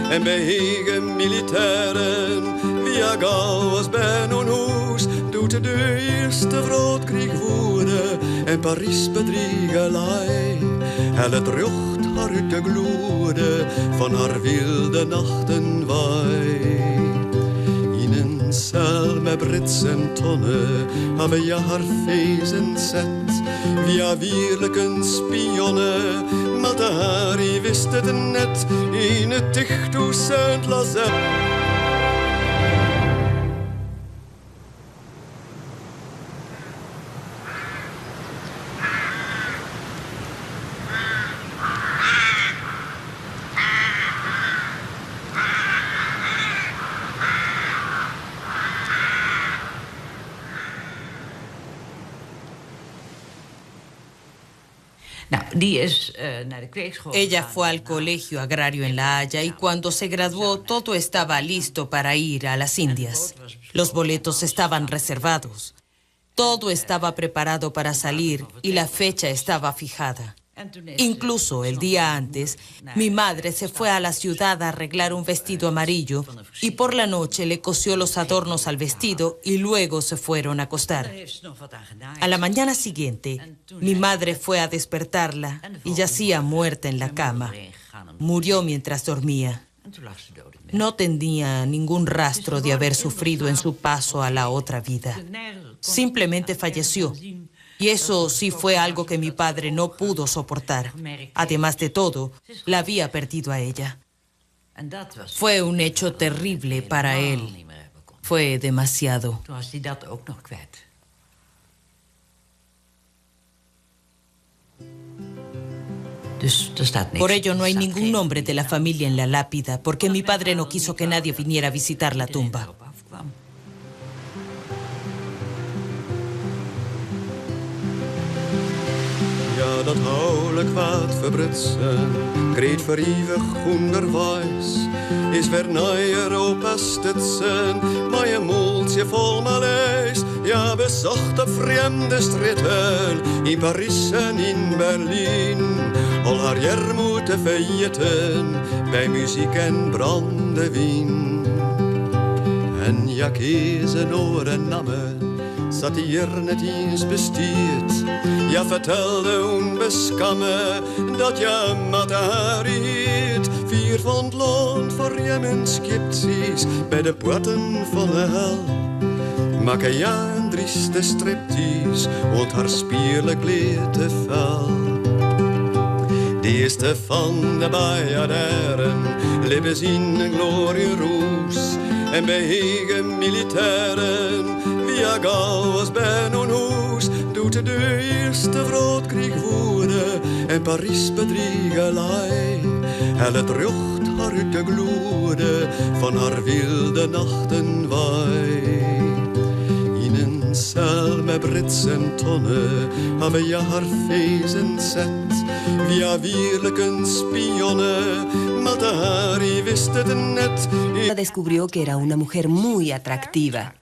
En bij hege militairen, via Gauws bij onhoes, doet de eerste vrootkrieg voeren en Parijs bedriegelij. Helle drucht haar uit de gloede van haar wilde nachten wij. In een cel met Brits en tonnen hebben ja haar feesten zet, via wierlijke spionne. Matahari wist het net in het dichthoes Saint-Lazare. Ella fue al colegio agrario en La Haya y cuando se graduó todo estaba listo para ir a las Indias. Los boletos estaban reservados. Todo estaba preparado para salir y la fecha estaba fijada. Incluso el día antes, mi madre se fue a la ciudad a arreglar un vestido amarillo y por la noche le cosió los adornos al vestido y luego se fueron a acostar. A la mañana siguiente, mi madre fue a despertarla y yacía muerta en la cama. Murió mientras dormía. No tenía ningún rastro de haber sufrido en su paso a la otra vida. Simplemente falleció. Y eso sí fue algo que mi padre no pudo soportar. Además de todo, la había perdido a ella. Fue un hecho terrible para él. Fue demasiado. Por ello no hay ningún nombre de la familia en la lápida, porque mi padre no quiso que nadie viniera a visitar la tumba. Ja, dat oude kwaad verbritsen, kreet voor eeuwig onderwijs, is weer naar Europa stutsen, maar je moeltje vol malaise. Ja, bezocht de vreemde stritten, in Parijs en in Berlijn, al haar jermoete feiten, bij muziek en brandewijn. En ja, kezen oren namen, zat hier net eens bestiert. Ja, vertelde onbeskamme dat je Matahari 4 van het land voor je men skeptisch bij de poorten van de hel. Maak ja een trieste striptease, want haar spierlijk leed te fel. De eerste van de Bajaderen leven zien een glorieroes en bij hege militairen, via Gauws bij onhoes, doet de eerste vrootkrieg voeren en Parijs bedriegelij. Helle drucht haar uit de gloede van haar wilde nachten wij. In een cel met Brits en tonnen hebben ja haar feesten zet, via wierlijke spionne. Matahari wist het net. Descubrió que era una mujer muy atractiva.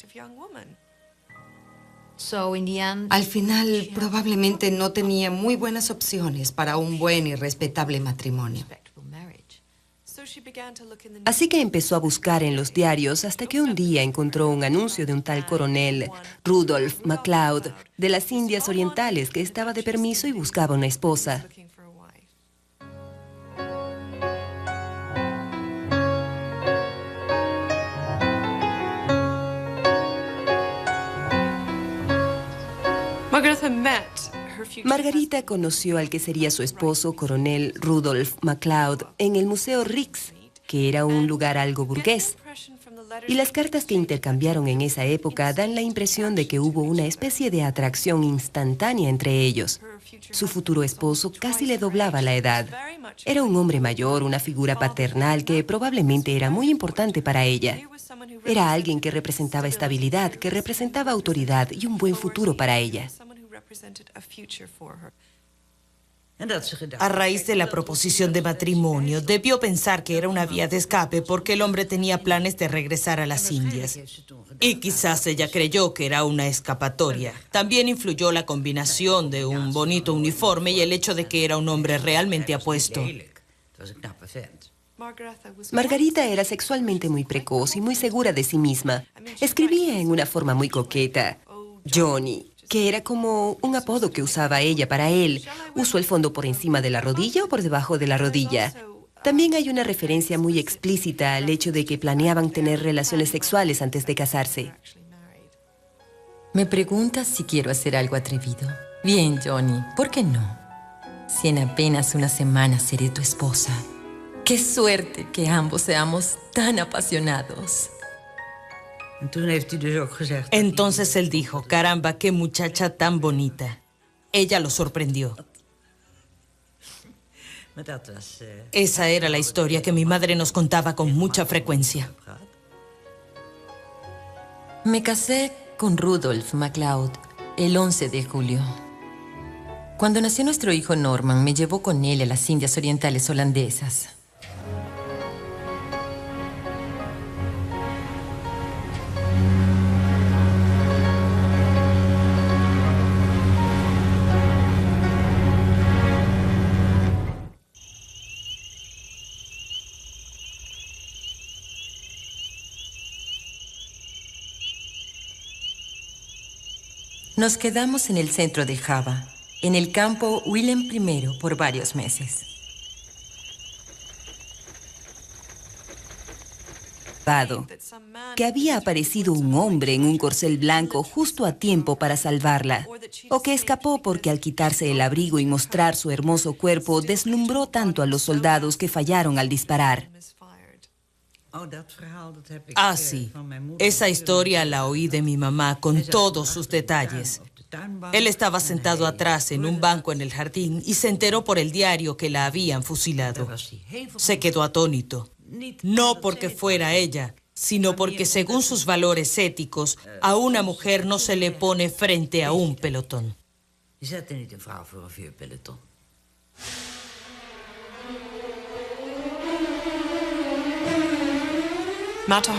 Al final, probablemente no tenía muy buenas opciones para un buen y respetable matrimonio. Así que empezó a buscar en los diarios hasta que un día encontró un anuncio de un tal coronel Rudolph MacLeod de las Indias Orientales que estaba de permiso y buscaba una esposa. Margarita conoció al que sería su esposo, coronel Rudolph MacLeod, en el Museo Rijks, que era un lugar algo burgués. Y las cartas que intercambiaron en esa época dan la impresión de que hubo una especie de atracción instantánea entre ellos. Su futuro esposo casi le doblaba la edad. Era un hombre mayor, una figura paternal que probablemente era muy importante para ella. Era alguien que representaba estabilidad, que representaba autoridad y un buen futuro para ella. A raíz de la proposición de matrimonio, debió pensar que era una vía de escape porque el hombre tenía planes de regresar a las Indias. Y quizás ella creyó que era una escapatoria. También influyó la combinación de un bonito uniforme y el hecho de que era un hombre realmente apuesto. Margarita era sexualmente muy precoz y muy segura de sí misma. Escribía en una forma muy coqueta. Johnny, que era como un apodo que usaba ella para él. ¿Usó el fondo por encima de la rodilla o por debajo de la rodilla? También hay una referencia muy explícita al hecho de que planeaban tener relaciones sexuales antes de casarse. Me preguntas si quiero hacer algo atrevido. Bien, Johnny, ¿por qué no? Si en apenas una semana seré tu esposa. ¡Qué suerte que ambos seamos tan apasionados! Entonces él dijo, caramba, qué muchacha tan bonita. Ella lo sorprendió. Esa era la historia que mi madre nos contaba con mucha frecuencia. Me casé con Rudolph MacLeod el 11 de julio. Cuando nació nuestro hijo Norman, me llevó con él a las Indias Orientales holandesas. Nos quedamos en el centro de Java, en el campo Willem I, por varios meses. Que había aparecido un hombre en un corcel blanco justo a tiempo para salvarla, o que escapó porque al quitarse el abrigo y mostrar su hermoso cuerpo deslumbró tanto a los soldados que fallaron al disparar. Ah, sí. Esa historia la oí de mi mamá con todos sus detalles. Él estaba sentado atrás en un banco en el jardín y se enteró por el diario que la habían fusilado. Se quedó atónito. No porque fuera ella, sino porque según sus valores éticos, a una mujer no se le pone frente a un pelotón. Mata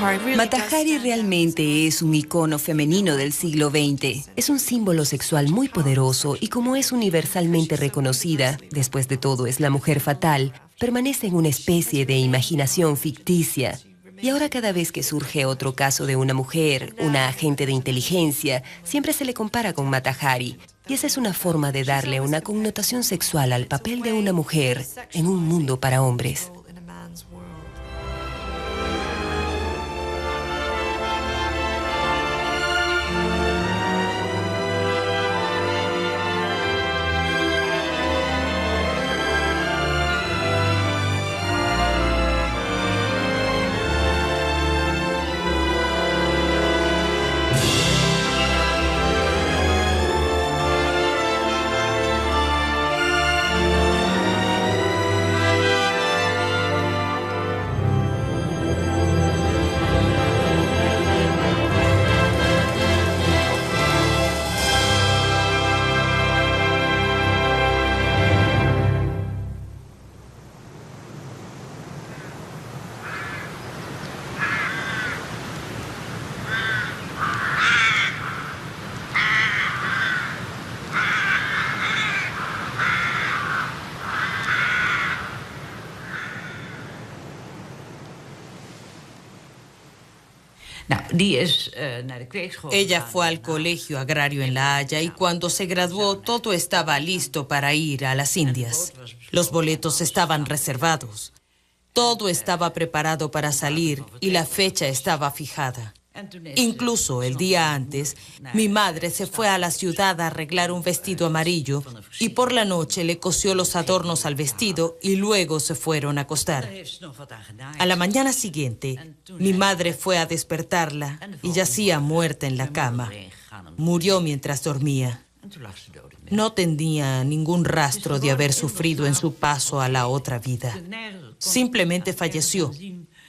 Hari realmente es un icono femenino del siglo XX. Es un símbolo sexual muy poderoso y como es universalmente reconocida, después de todo es la mujer fatal, permanece en una especie de imaginación ficticia. Y ahora cada vez que surge otro caso de una mujer, una agente de inteligencia, siempre se le compara con Mata Hari. Y esa es una forma de darle una connotación sexual al papel de una mujer en un mundo para hombres. Ella fue al colegio agrario en La Haya y cuando se graduó todo estaba listo para ir a las Indias. Los boletos estaban reservados. Todo estaba preparado para salir y la fecha estaba fijada. Incluso el día antes, mi madre se fue a la ciudad a arreglar un vestido amarillo y por la noche le cosió los adornos al vestido y luego se fueron a acostar. A la mañana siguiente, mi madre fue a despertarla y yacía muerta en la cama. Murió mientras dormía. No tenía ningún rastro de haber sufrido en su paso a la otra vida. Simplemente falleció.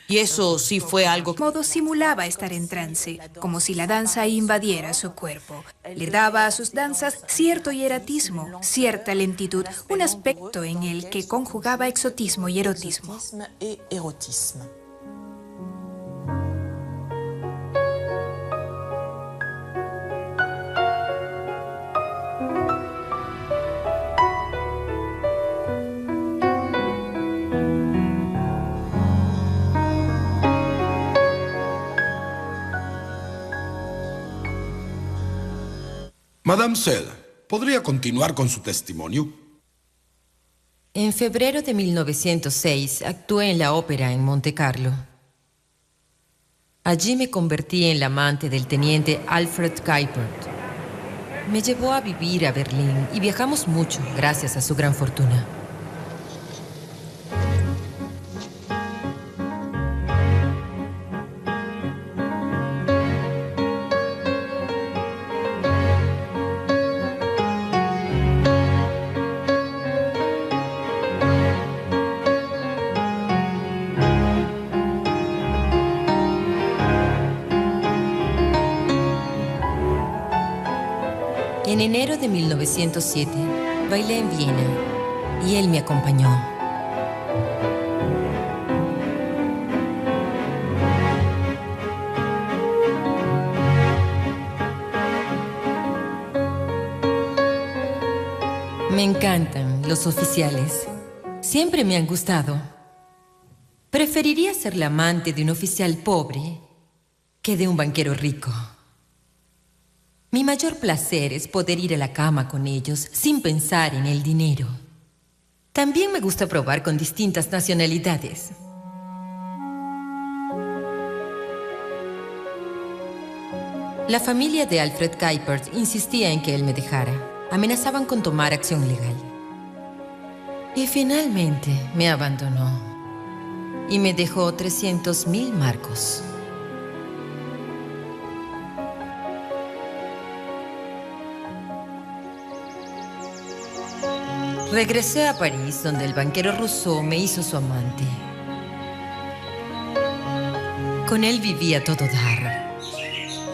Y eso sí fue algo que... Modo simulaba estar en trance, como si la danza invadiera su cuerpo. Le daba a sus danzas cierto hieratismo, cierta lentitud, un aspecto en el que conjugaba exotismo y erotismo. Madame Sed, ¿podría continuar con su testimonio? En febrero de 1906 actué en la ópera en Monte Carlo. Allí me convertí en la amante del teniente Alfred Kuipert. Me llevó a vivir a Berlín y viajamos mucho gracias a su gran fortuna. En enero de 1907, bailé en Viena y él me acompañó. Me encantan los oficiales. Siempre me han gustado. Preferiría ser la amante de un oficial pobre que de un banquero rico. Mi mayor placer es poder ir a la cama con ellos sin pensar en el dinero. También me gusta probar con distintas nacionalidades. La familia de Alfred Kuipert insistía en que él me dejara. Amenazaban con tomar acción legal. Y finalmente me abandonó. Y me dejó 300.000 marcos. Regresé a París, donde el banquero Rousseau me hizo su amante. Con él vivía a todo dar.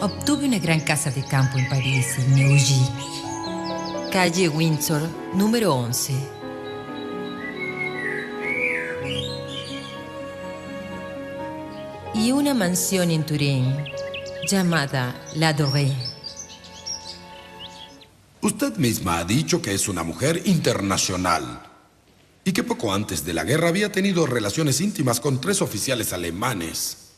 Obtuve una gran casa de campo en París, en Neuilly, calle Windsor, número 11. Y una mansión en Turín, llamada La Dorée. Usted misma ha dicho que es una mujer internacional y que poco antes de la guerra había tenido relaciones íntimas con 3 oficiales alemanes.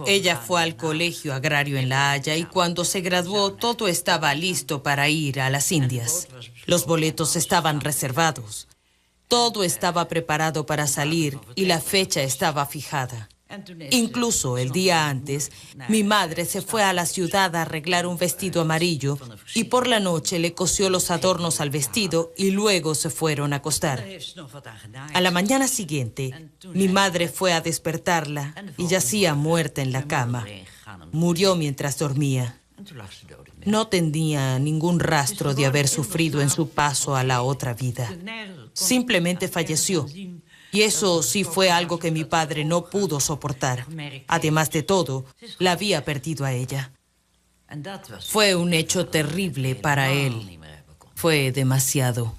Ella fue al colegio agrario en La Haya y cuando se graduó todo estaba listo para ir a las Indias. Los boletos estaban reservados. Todo estaba preparado para salir y la fecha estaba fijada. Incluso el día antes, mi madre se fue a la ciudad a arreglar un vestido amarillo y por la noche le cosió los adornos al vestido y luego se fueron a acostar. A la mañana siguiente, mi madre fue a despertarla y yacía muerta en la cama. Murió mientras dormía. No tenía ningún rastro de haber sufrido en su paso a la otra vida. Simplemente falleció. Y eso sí fue algo que mi padre no pudo soportar. Además de todo, la había perdido a ella. Fue un hecho terrible para él. Fue demasiado.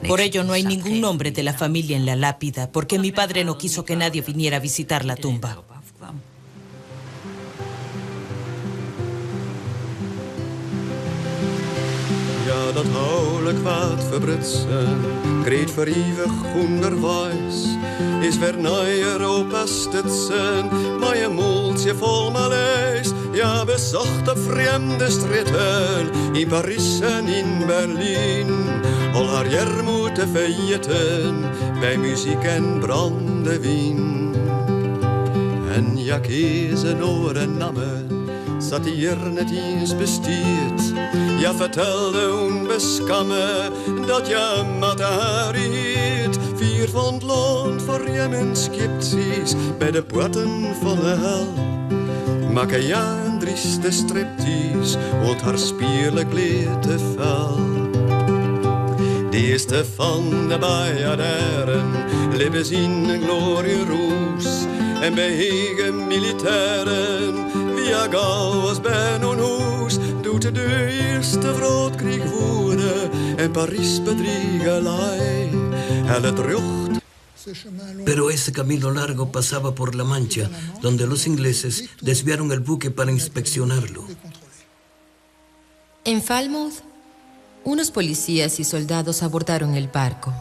Por ello no hay ningún nombre de la familia en la lápida, porque mi padre no quiso que nadie viniera a visitar la tumba. Ja, dat oude kwaad verbritsen, kreet voor eeuwig onderwijs, is weer naar Europa stitsen, maar je moeltje vol maleis. Ja, bezocht de vreemde stritten, in Parijs en in Berlijn, al haar jermoete feiten, bij muziek en brandewijn. En ja, kezen oren namen, zat hier net eens bestiert. Ja, vertelde onbeskamme dat je Matahari heet. 4 van het land voor Jemen sceptisch bij de poorten van de hel. Maak ja een trieste striptease, want haar spierlijk leed te fel. De eerste van de Bajaderen leven zien glorieroes. En bij hege militairen, via Gauws bij onhoes, doet de eerste Vrootkrieg woede en Parijs bedriegelij. Helle terug. Pero ese camino largo pasaba por La Mancha, donde los ingleses desviaron el buque para inspeccionarlo. En Falmouth, unos policías y soldados abordaron el barco.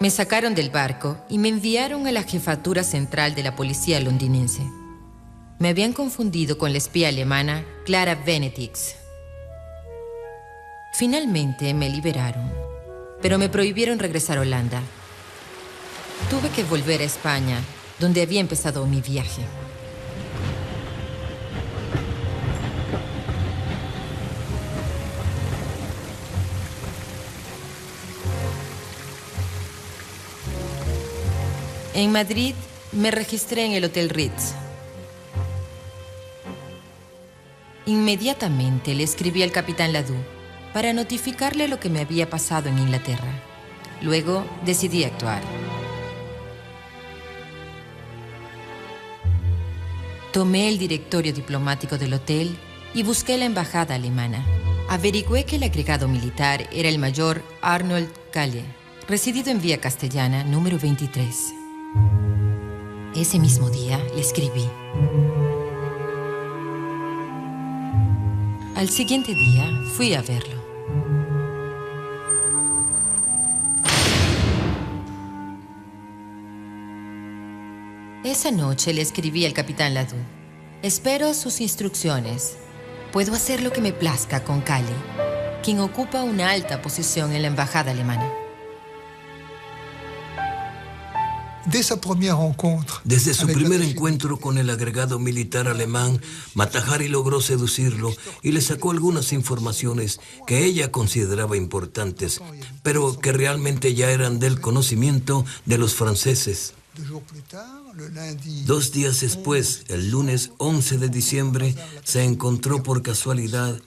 Me sacaron del barco y me enviaron a la jefatura central de la policía londinense. Me habían confundido con la espía alemana Clara Benedix. Finalmente me liberaron, pero me prohibieron regresar a Holanda. Tuve que volver a España, donde había empezado mi viaje. En Madrid me registré en el Hotel Ritz. Inmediatamente le escribí al capitán Ladoux para notificarle lo que me había pasado en Inglaterra. Luego decidí actuar. Tomé el directorio diplomático del hotel y busqué la embajada alemana. Averigüé que el agregado militar era el mayor Arnold Calle, residido en Vía Castellana, número 23. Ese mismo día le escribí. Al siguiente día fui a verlo. Esa noche le escribí al capitán Ladoux. Espero sus instrucciones. Puedo hacer lo que me plazca con Calle, quien ocupa una alta posición en la embajada alemana. Desde su primer encuentro con el agregado militar alemán, Matahari logró seducirlo y le sacó algunas informaciones que ella consideraba importantes, pero que realmente ya eran del conocimiento de los franceses. 2 días después, el lunes 11 de diciembre, se encontró por casualidad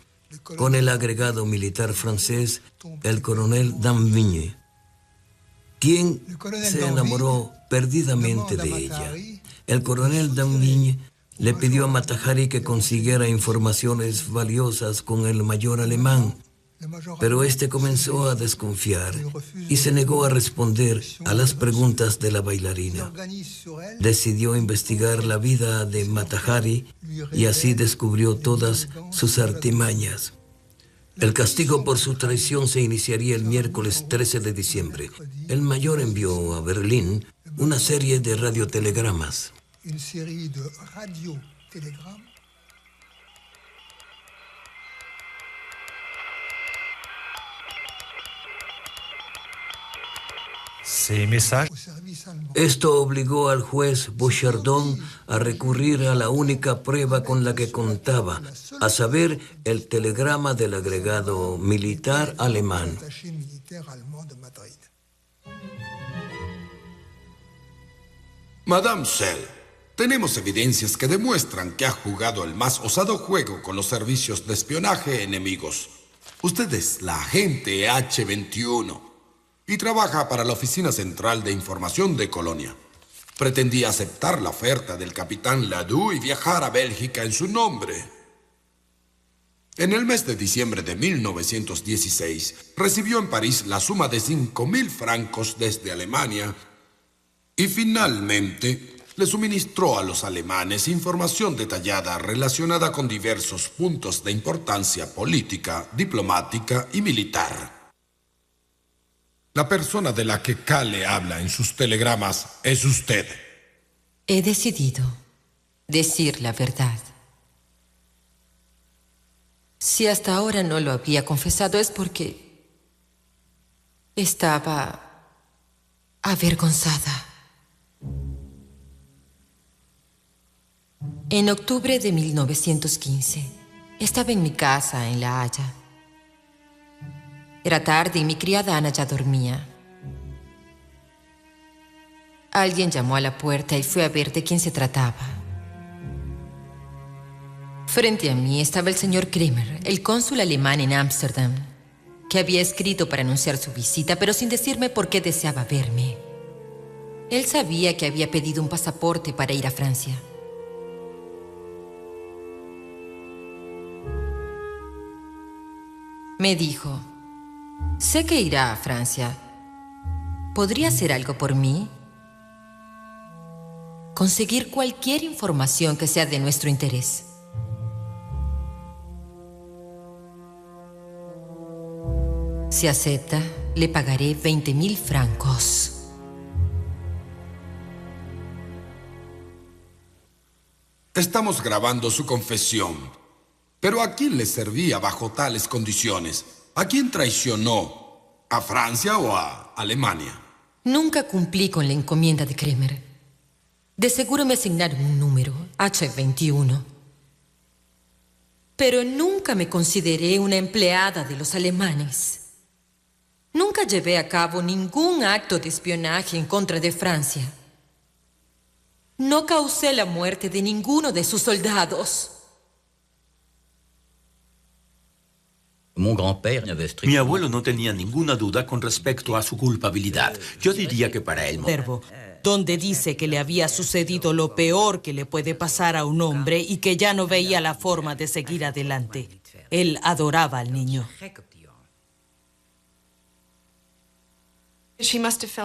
con el agregado militar francés, el coronel Danvigne, quien se enamoró perdidamente de ella. El coronel Danvigne le pidió a Matahari que consiguiera informaciones valiosas con el mayor alemán, pero este comenzó a desconfiar y se negó a responder a las preguntas de la bailarina. Decidió investigar la vida de Matahari y así descubrió todas sus artimañas. El castigo por su traición se iniciaría el miércoles 13 de diciembre. El mayor envió a Berlín una serie de radiotelegramas. Esto obligó al juez Bouchardon a recurrir a la única prueba con la que contaba, a saber, el telegrama del agregado militar alemán. Madame Sell, tenemos evidencias que demuestran que ha jugado el más osado juego con los servicios de espionaje enemigos. Usted es la agente H-21 y trabaja para la Oficina Central de Información de Colonia. Pretendía aceptar la oferta del capitán Ladoux y viajar a Bélgica en su nombre. En el mes de diciembre de 1916, recibió en París la suma de 5.000 francos desde Alemania y finalmente le suministró a los alemanes información detallada relacionada con diversos puntos de importancia política, diplomática y militar. La persona de la que Kahle habla en sus telegramas es usted. He decidido decir la verdad. Si hasta ahora no lo había confesado es porque estaba avergonzada. En octubre de 1915, estaba en mi casa en La Haya. Era tarde y mi criada Ana ya dormía. Alguien llamó a la puerta y fui a ver de quién se trataba. Frente a mí estaba el señor Kremer, el cónsul alemán en Ámsterdam, que había escrito para anunciar su visita, pero sin decirme por qué deseaba verme. Él sabía que había pedido un pasaporte para ir a Francia. Me dijo, sé que irá a Francia. ¿Podría hacer algo por mí? Conseguir cualquier información que sea de nuestro interés. Si acepta, le pagaré 20.000 francos. Estamos grabando su confesión. Pero ¿a quién le servía bajo tales condiciones? ¿A quién traicionó? ¿A Francia o a Alemania? Nunca cumplí con la encomienda de Kremer. De seguro me asignaron un número, H-21. Pero nunca me consideré una empleada de los alemanes. Nunca llevé a cabo ningún acto de espionaje en contra de Francia. No causé la muerte de ninguno de sus soldados. Mi abuelo no tenía ninguna duda con respecto a su culpabilidad. Yo diría que para él... Verbo, donde dice que le había sucedido lo peor que le puede pasar a un hombre y que ya no veía la forma de seguir adelante. Él adoraba al niño.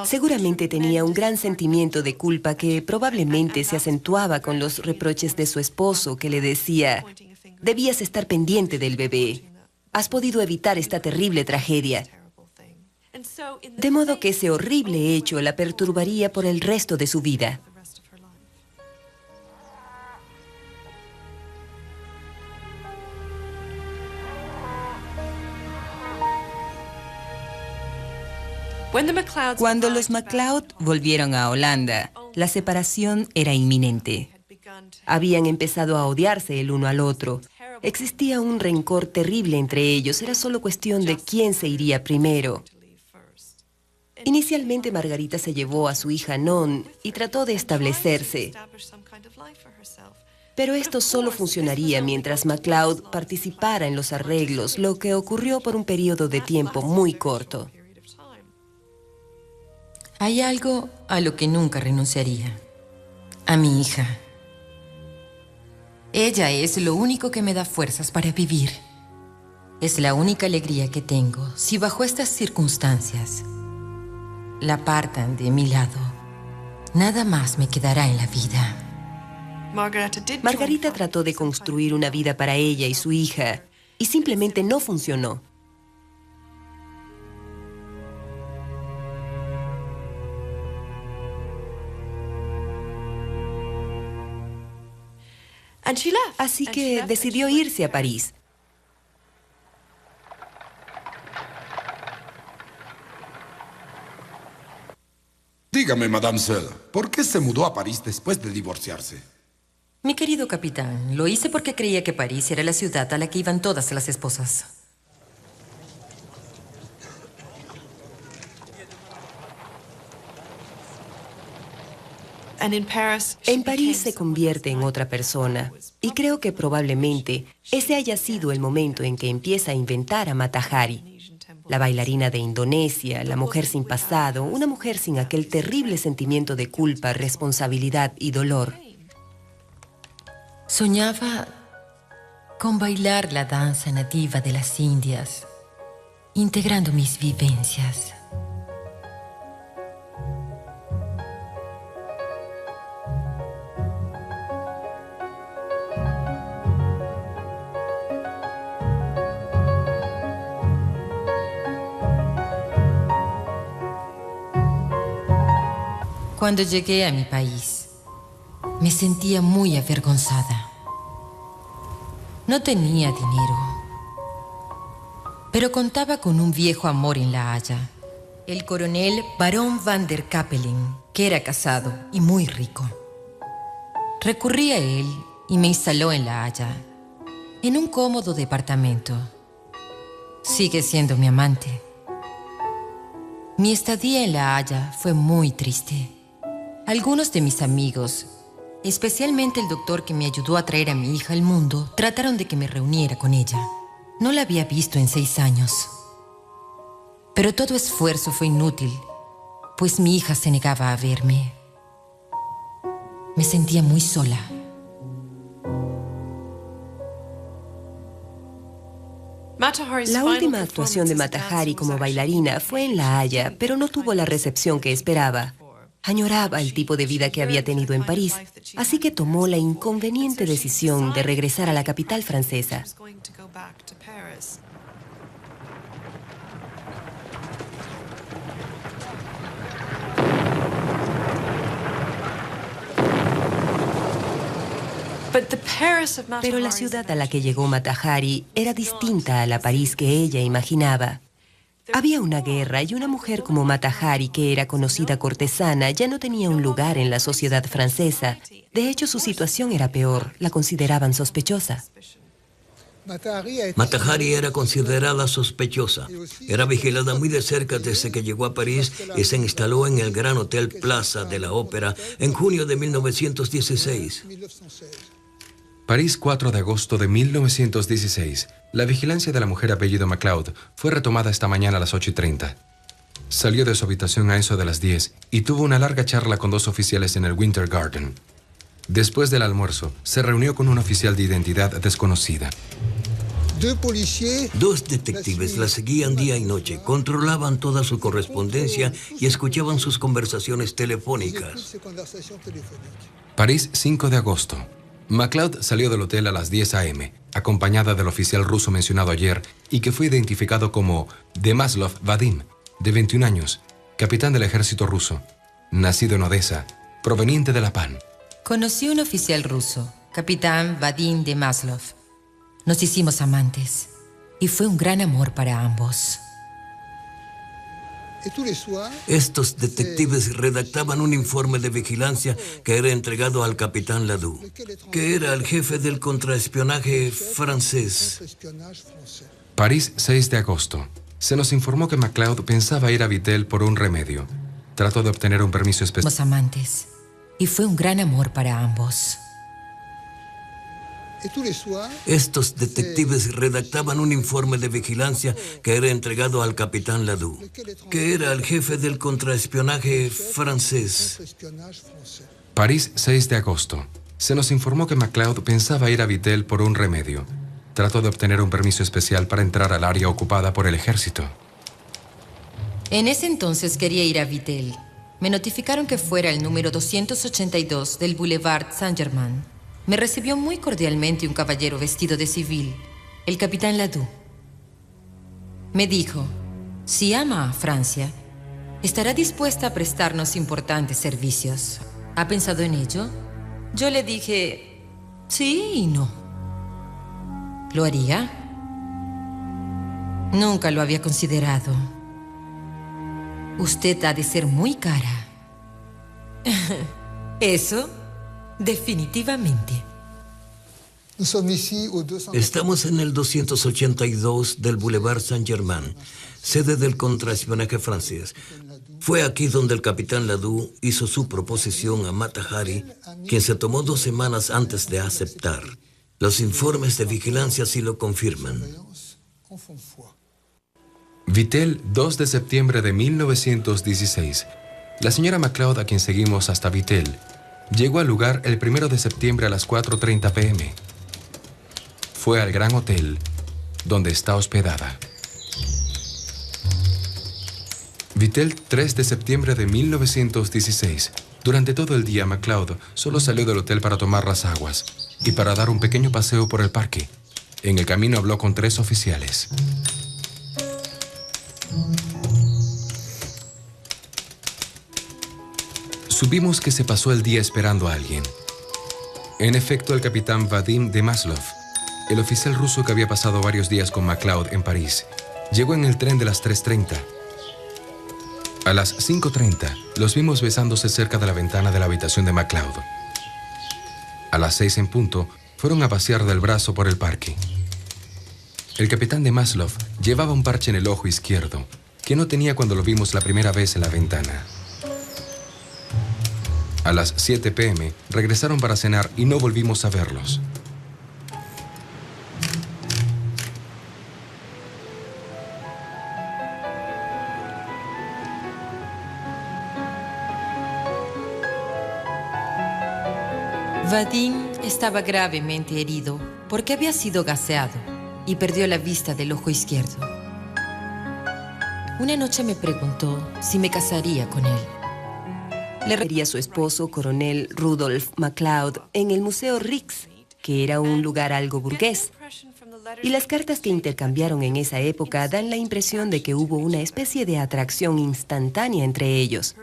Seguramente tenía un gran sentimiento de culpa que probablemente se acentuaba con los reproches de su esposo, que le decía, debías estar pendiente del bebé. Has podido evitar esta terrible tragedia. De modo que ese horrible hecho la perturbaría por el resto de su vida. Cuando los MacLeod volvieron a Holanda, la separación era inminente. Habían empezado a odiarse el uno al otro. Existía un rencor terrible entre ellos. Era solo cuestión de quién se iría primero. Inicialmente Margarita se llevó a su hija Non y trató de establecerse. Pero esto solo funcionaría mientras MacLeod participara en los arreglos, lo que ocurrió por un periodo de tiempo muy corto. Hay algo a lo que nunca renunciaría. A mi hija. Ella es lo único que me da fuerzas para vivir. Es la única alegría que tengo. Si bajo estas circunstancias la apartan de mi lado, nada más me quedará en la vida. Margarita trató de construir una vida para ella y su hija, y simplemente no funcionó. Así que decidió irse a París. Dígame, Madame Sell, ¿por qué se mudó a París después de divorciarse? Mi querido capitán, lo hice porque creía que París era la ciudad a la que iban todas las esposas. En París se convierte en otra persona, y creo que probablemente ese haya sido el momento en que empieza a inventar a Mata Hari, la bailarina de Indonesia, la mujer sin pasado, una mujer sin aquel terrible sentimiento de culpa, responsabilidad y dolor. Soñaba con bailar la danza nativa de las Indias, integrando mis vivencias. Cuando llegué a mi país, me sentía muy avergonzada. No tenía dinero, pero contaba con un viejo amor en La Haya, el coronel Barón van der Capellen, que era casado y muy rico. Recurrí a él y me instaló en La Haya, en un cómodo departamento. Sigue siendo mi amante. Mi estadía en La Haya fue muy triste. Algunos de mis amigos, especialmente el doctor que me ayudó a traer a mi hija al mundo, trataron de que me reuniera con ella. No la había visto en 6 años. Pero todo esfuerzo fue inútil, pues mi hija se negaba a verme. Me sentía muy sola. La última actuación de Mata Hari como bailarina fue en La Haya, pero no tuvo la recepción que esperaba. Añoraba el tipo de vida que había tenido en París, así que tomó la inconveniente decisión de regresar a la capital francesa. Pero la ciudad a la que llegó Mata Hari era distinta a la París que ella imaginaba. Había una guerra y una mujer como Mata Hari, que era conocida cortesana, ya no tenía un lugar en la sociedad francesa. De hecho, su situación era peor. La consideraban sospechosa. Mata Hari era considerada sospechosa. Era vigilada muy de cerca desde que llegó a París y se instaló en el Gran Hotel Plaza de la Ópera en junio de 1916. París, 4 de agosto de 1916. La vigilancia de la mujer apellido MacLeod fue retomada esta mañana a las 8:30. Salió de su habitación a eso de las 10 y tuvo una larga charla con 2 oficiales en el Winter Garden. Después del almuerzo, se reunió con un oficial de identidad desconocida. 2 detectives la seguían día y noche, controlaban toda su correspondencia y escuchaban sus conversaciones telefónicas. París, 5 de agosto. MacLeod salió del hotel a las 10 a.m., acompañada del oficial ruso mencionado ayer y que fue identificado como Demaslov Vadim, de 21 años, capitán del ejército ruso, nacido en Odessa, proveniente de la PAN. Conocí a un oficial ruso, capitán Vadim Demaslov. Nos hicimos amantes y fue un gran amor para ambos. Estos detectives redactaban un informe de vigilancia que era entregado al capitán Ladoux, que era el jefe del contraespionaje francés. París, 6 de agosto. Se nos informó que MacLeod pensaba ir a Vittel por un remedio. Trató de obtener un permiso especial. Somos amantes y fue un gran amor para ambos. Estos detectives redactaban un informe de vigilancia que era entregado al capitán Ladoux, que era el jefe del contraespionaje francés. París, 6 de agosto. Se nos informó que MacLeod pensaba ir a Vittel por un remedio. Trató de obtener un permiso especial para entrar al área ocupada por el ejército. En ese entonces quería ir a Vittel. Me notificaron que fuera el número 282 del Boulevard Saint-Germain. Me recibió muy cordialmente un caballero vestido de civil, el capitán Ladoux. Me dijo, si ama a Francia, estará dispuesta a prestarnos importantes servicios. ¿Ha pensado en ello? Yo le dije, sí y no. ¿Lo haría? Nunca lo había considerado. Usted ha de ser muy cara. Eso, definitivamente. Estamos en el 282 del Boulevard Saint-Germain, sede del contraespionaje francés. Fue aquí donde el capitán Ladoux hizo su proposición a Mata Hari, quien se tomó 2 semanas antes de aceptar. Los informes de vigilancia sí lo confirman. Vittel, 2 de septiembre de 1916. La señora MacLeod, a quien seguimos hasta Vittel, llegó al lugar el 1 de septiembre a las 4:30 p.m. Fue al Gran Hotel, donde está hospedada. Vittel, 3 de septiembre de 1916. Durante todo el día, MacLeod solo salió del hotel para tomar las aguas y para dar un pequeño paseo por el parque. En el camino habló con 3 oficiales. Supimos que se pasó el día esperando a alguien. En efecto, el capitán Vadim de Maslov, el oficial ruso que había pasado varios días con MacLeod en París, llegó en el tren de las 3:30. A las 5:30, los vimos besándose cerca de la ventana de la habitación de MacLeod. A las 6 en punto, fueron a pasear del brazo por el parque. El capitán de Maslov llevaba un parche en el ojo izquierdo, que no tenía cuando lo vimos la primera vez en la ventana. A las 7 p.m. regresaron para cenar y no volvimos a verlos. Vadim estaba gravemente herido porque había sido gaseado y perdió la vista del ojo izquierdo. Una noche me preguntó si me casaría con él. Le refería a su esposo, coronel Rudolf MacLeod, en el Museo Rijks, que era un lugar algo burgués. Y las cartas que intercambiaron en esa época dan la impresión de que hubo una especie de atracción instantánea entre ellos.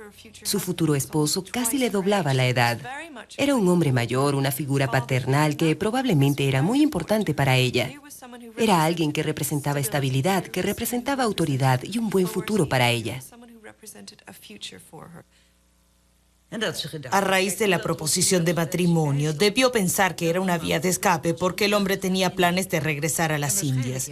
Su futuro esposo casi le doblaba la edad. Era un hombre mayor, una figura paternal que probablemente era muy importante para ella. Era alguien que representaba estabilidad, que representaba autoridad y un buen futuro para ella. A raíz de la proposición de matrimonio, debió pensar que era una vía de escape porque el hombre tenía planes de regresar a las Indias.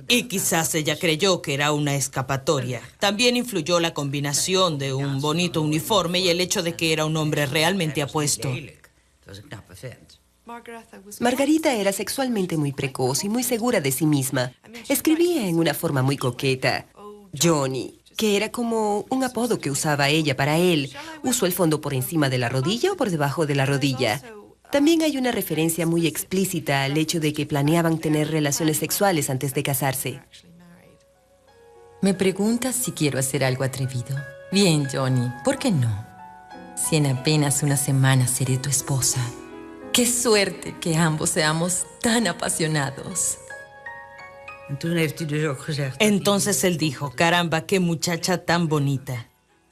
Y quizás ella creyó que era una escapatoria. También influyó la combinación de un bonito uniforme y el hecho de que era un hombre realmente apuesto. Margarita era sexualmente muy precoz y muy segura de sí misma. Escribía en una forma muy coqueta. Johnny, que era como un apodo que usaba ella para él. ¿Usó el fondo por encima de la rodilla o por debajo de la rodilla? También hay una referencia muy explícita al hecho de que planeaban tener relaciones sexuales antes de casarse. Me preguntas si quiero hacer algo atrevido. Bien, Johnny, ¿por qué no? Si en apenas una semana seré tu esposa. ¡Qué suerte que ambos seamos tan apasionados! Entonces él dijo, caramba, qué muchacha tan bonita.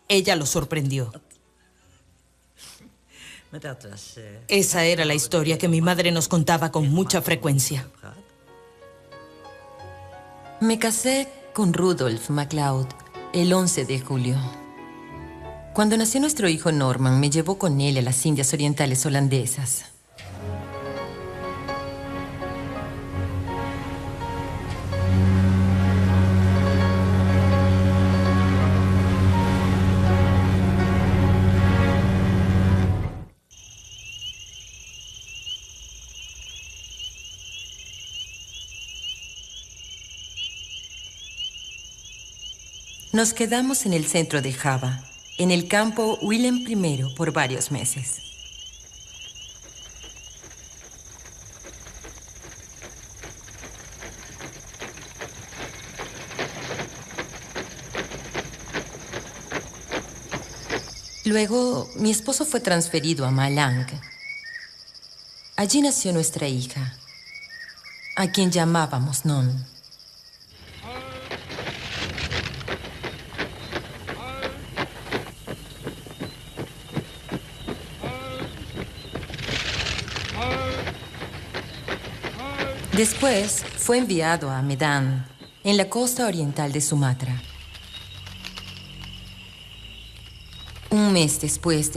Ella lo sorprendió. Esa era la historia que mi madre nos contaba con mucha frecuencia. Me casé con Rudolf MacLeod el 11 de julio. Cuando nació nuestro hijo Norman, me llevó con él a las Indias Orientales holandesas. Nos quedamos en el centro de Java, en el campo Willem I, por varios meses. Luego, mi esposo fue transferido a Malang. Allí nació nuestra hija, a quien llamábamos Non. Después fue enviado a Medan, en la costa oriental de Sumatra. Un mes después de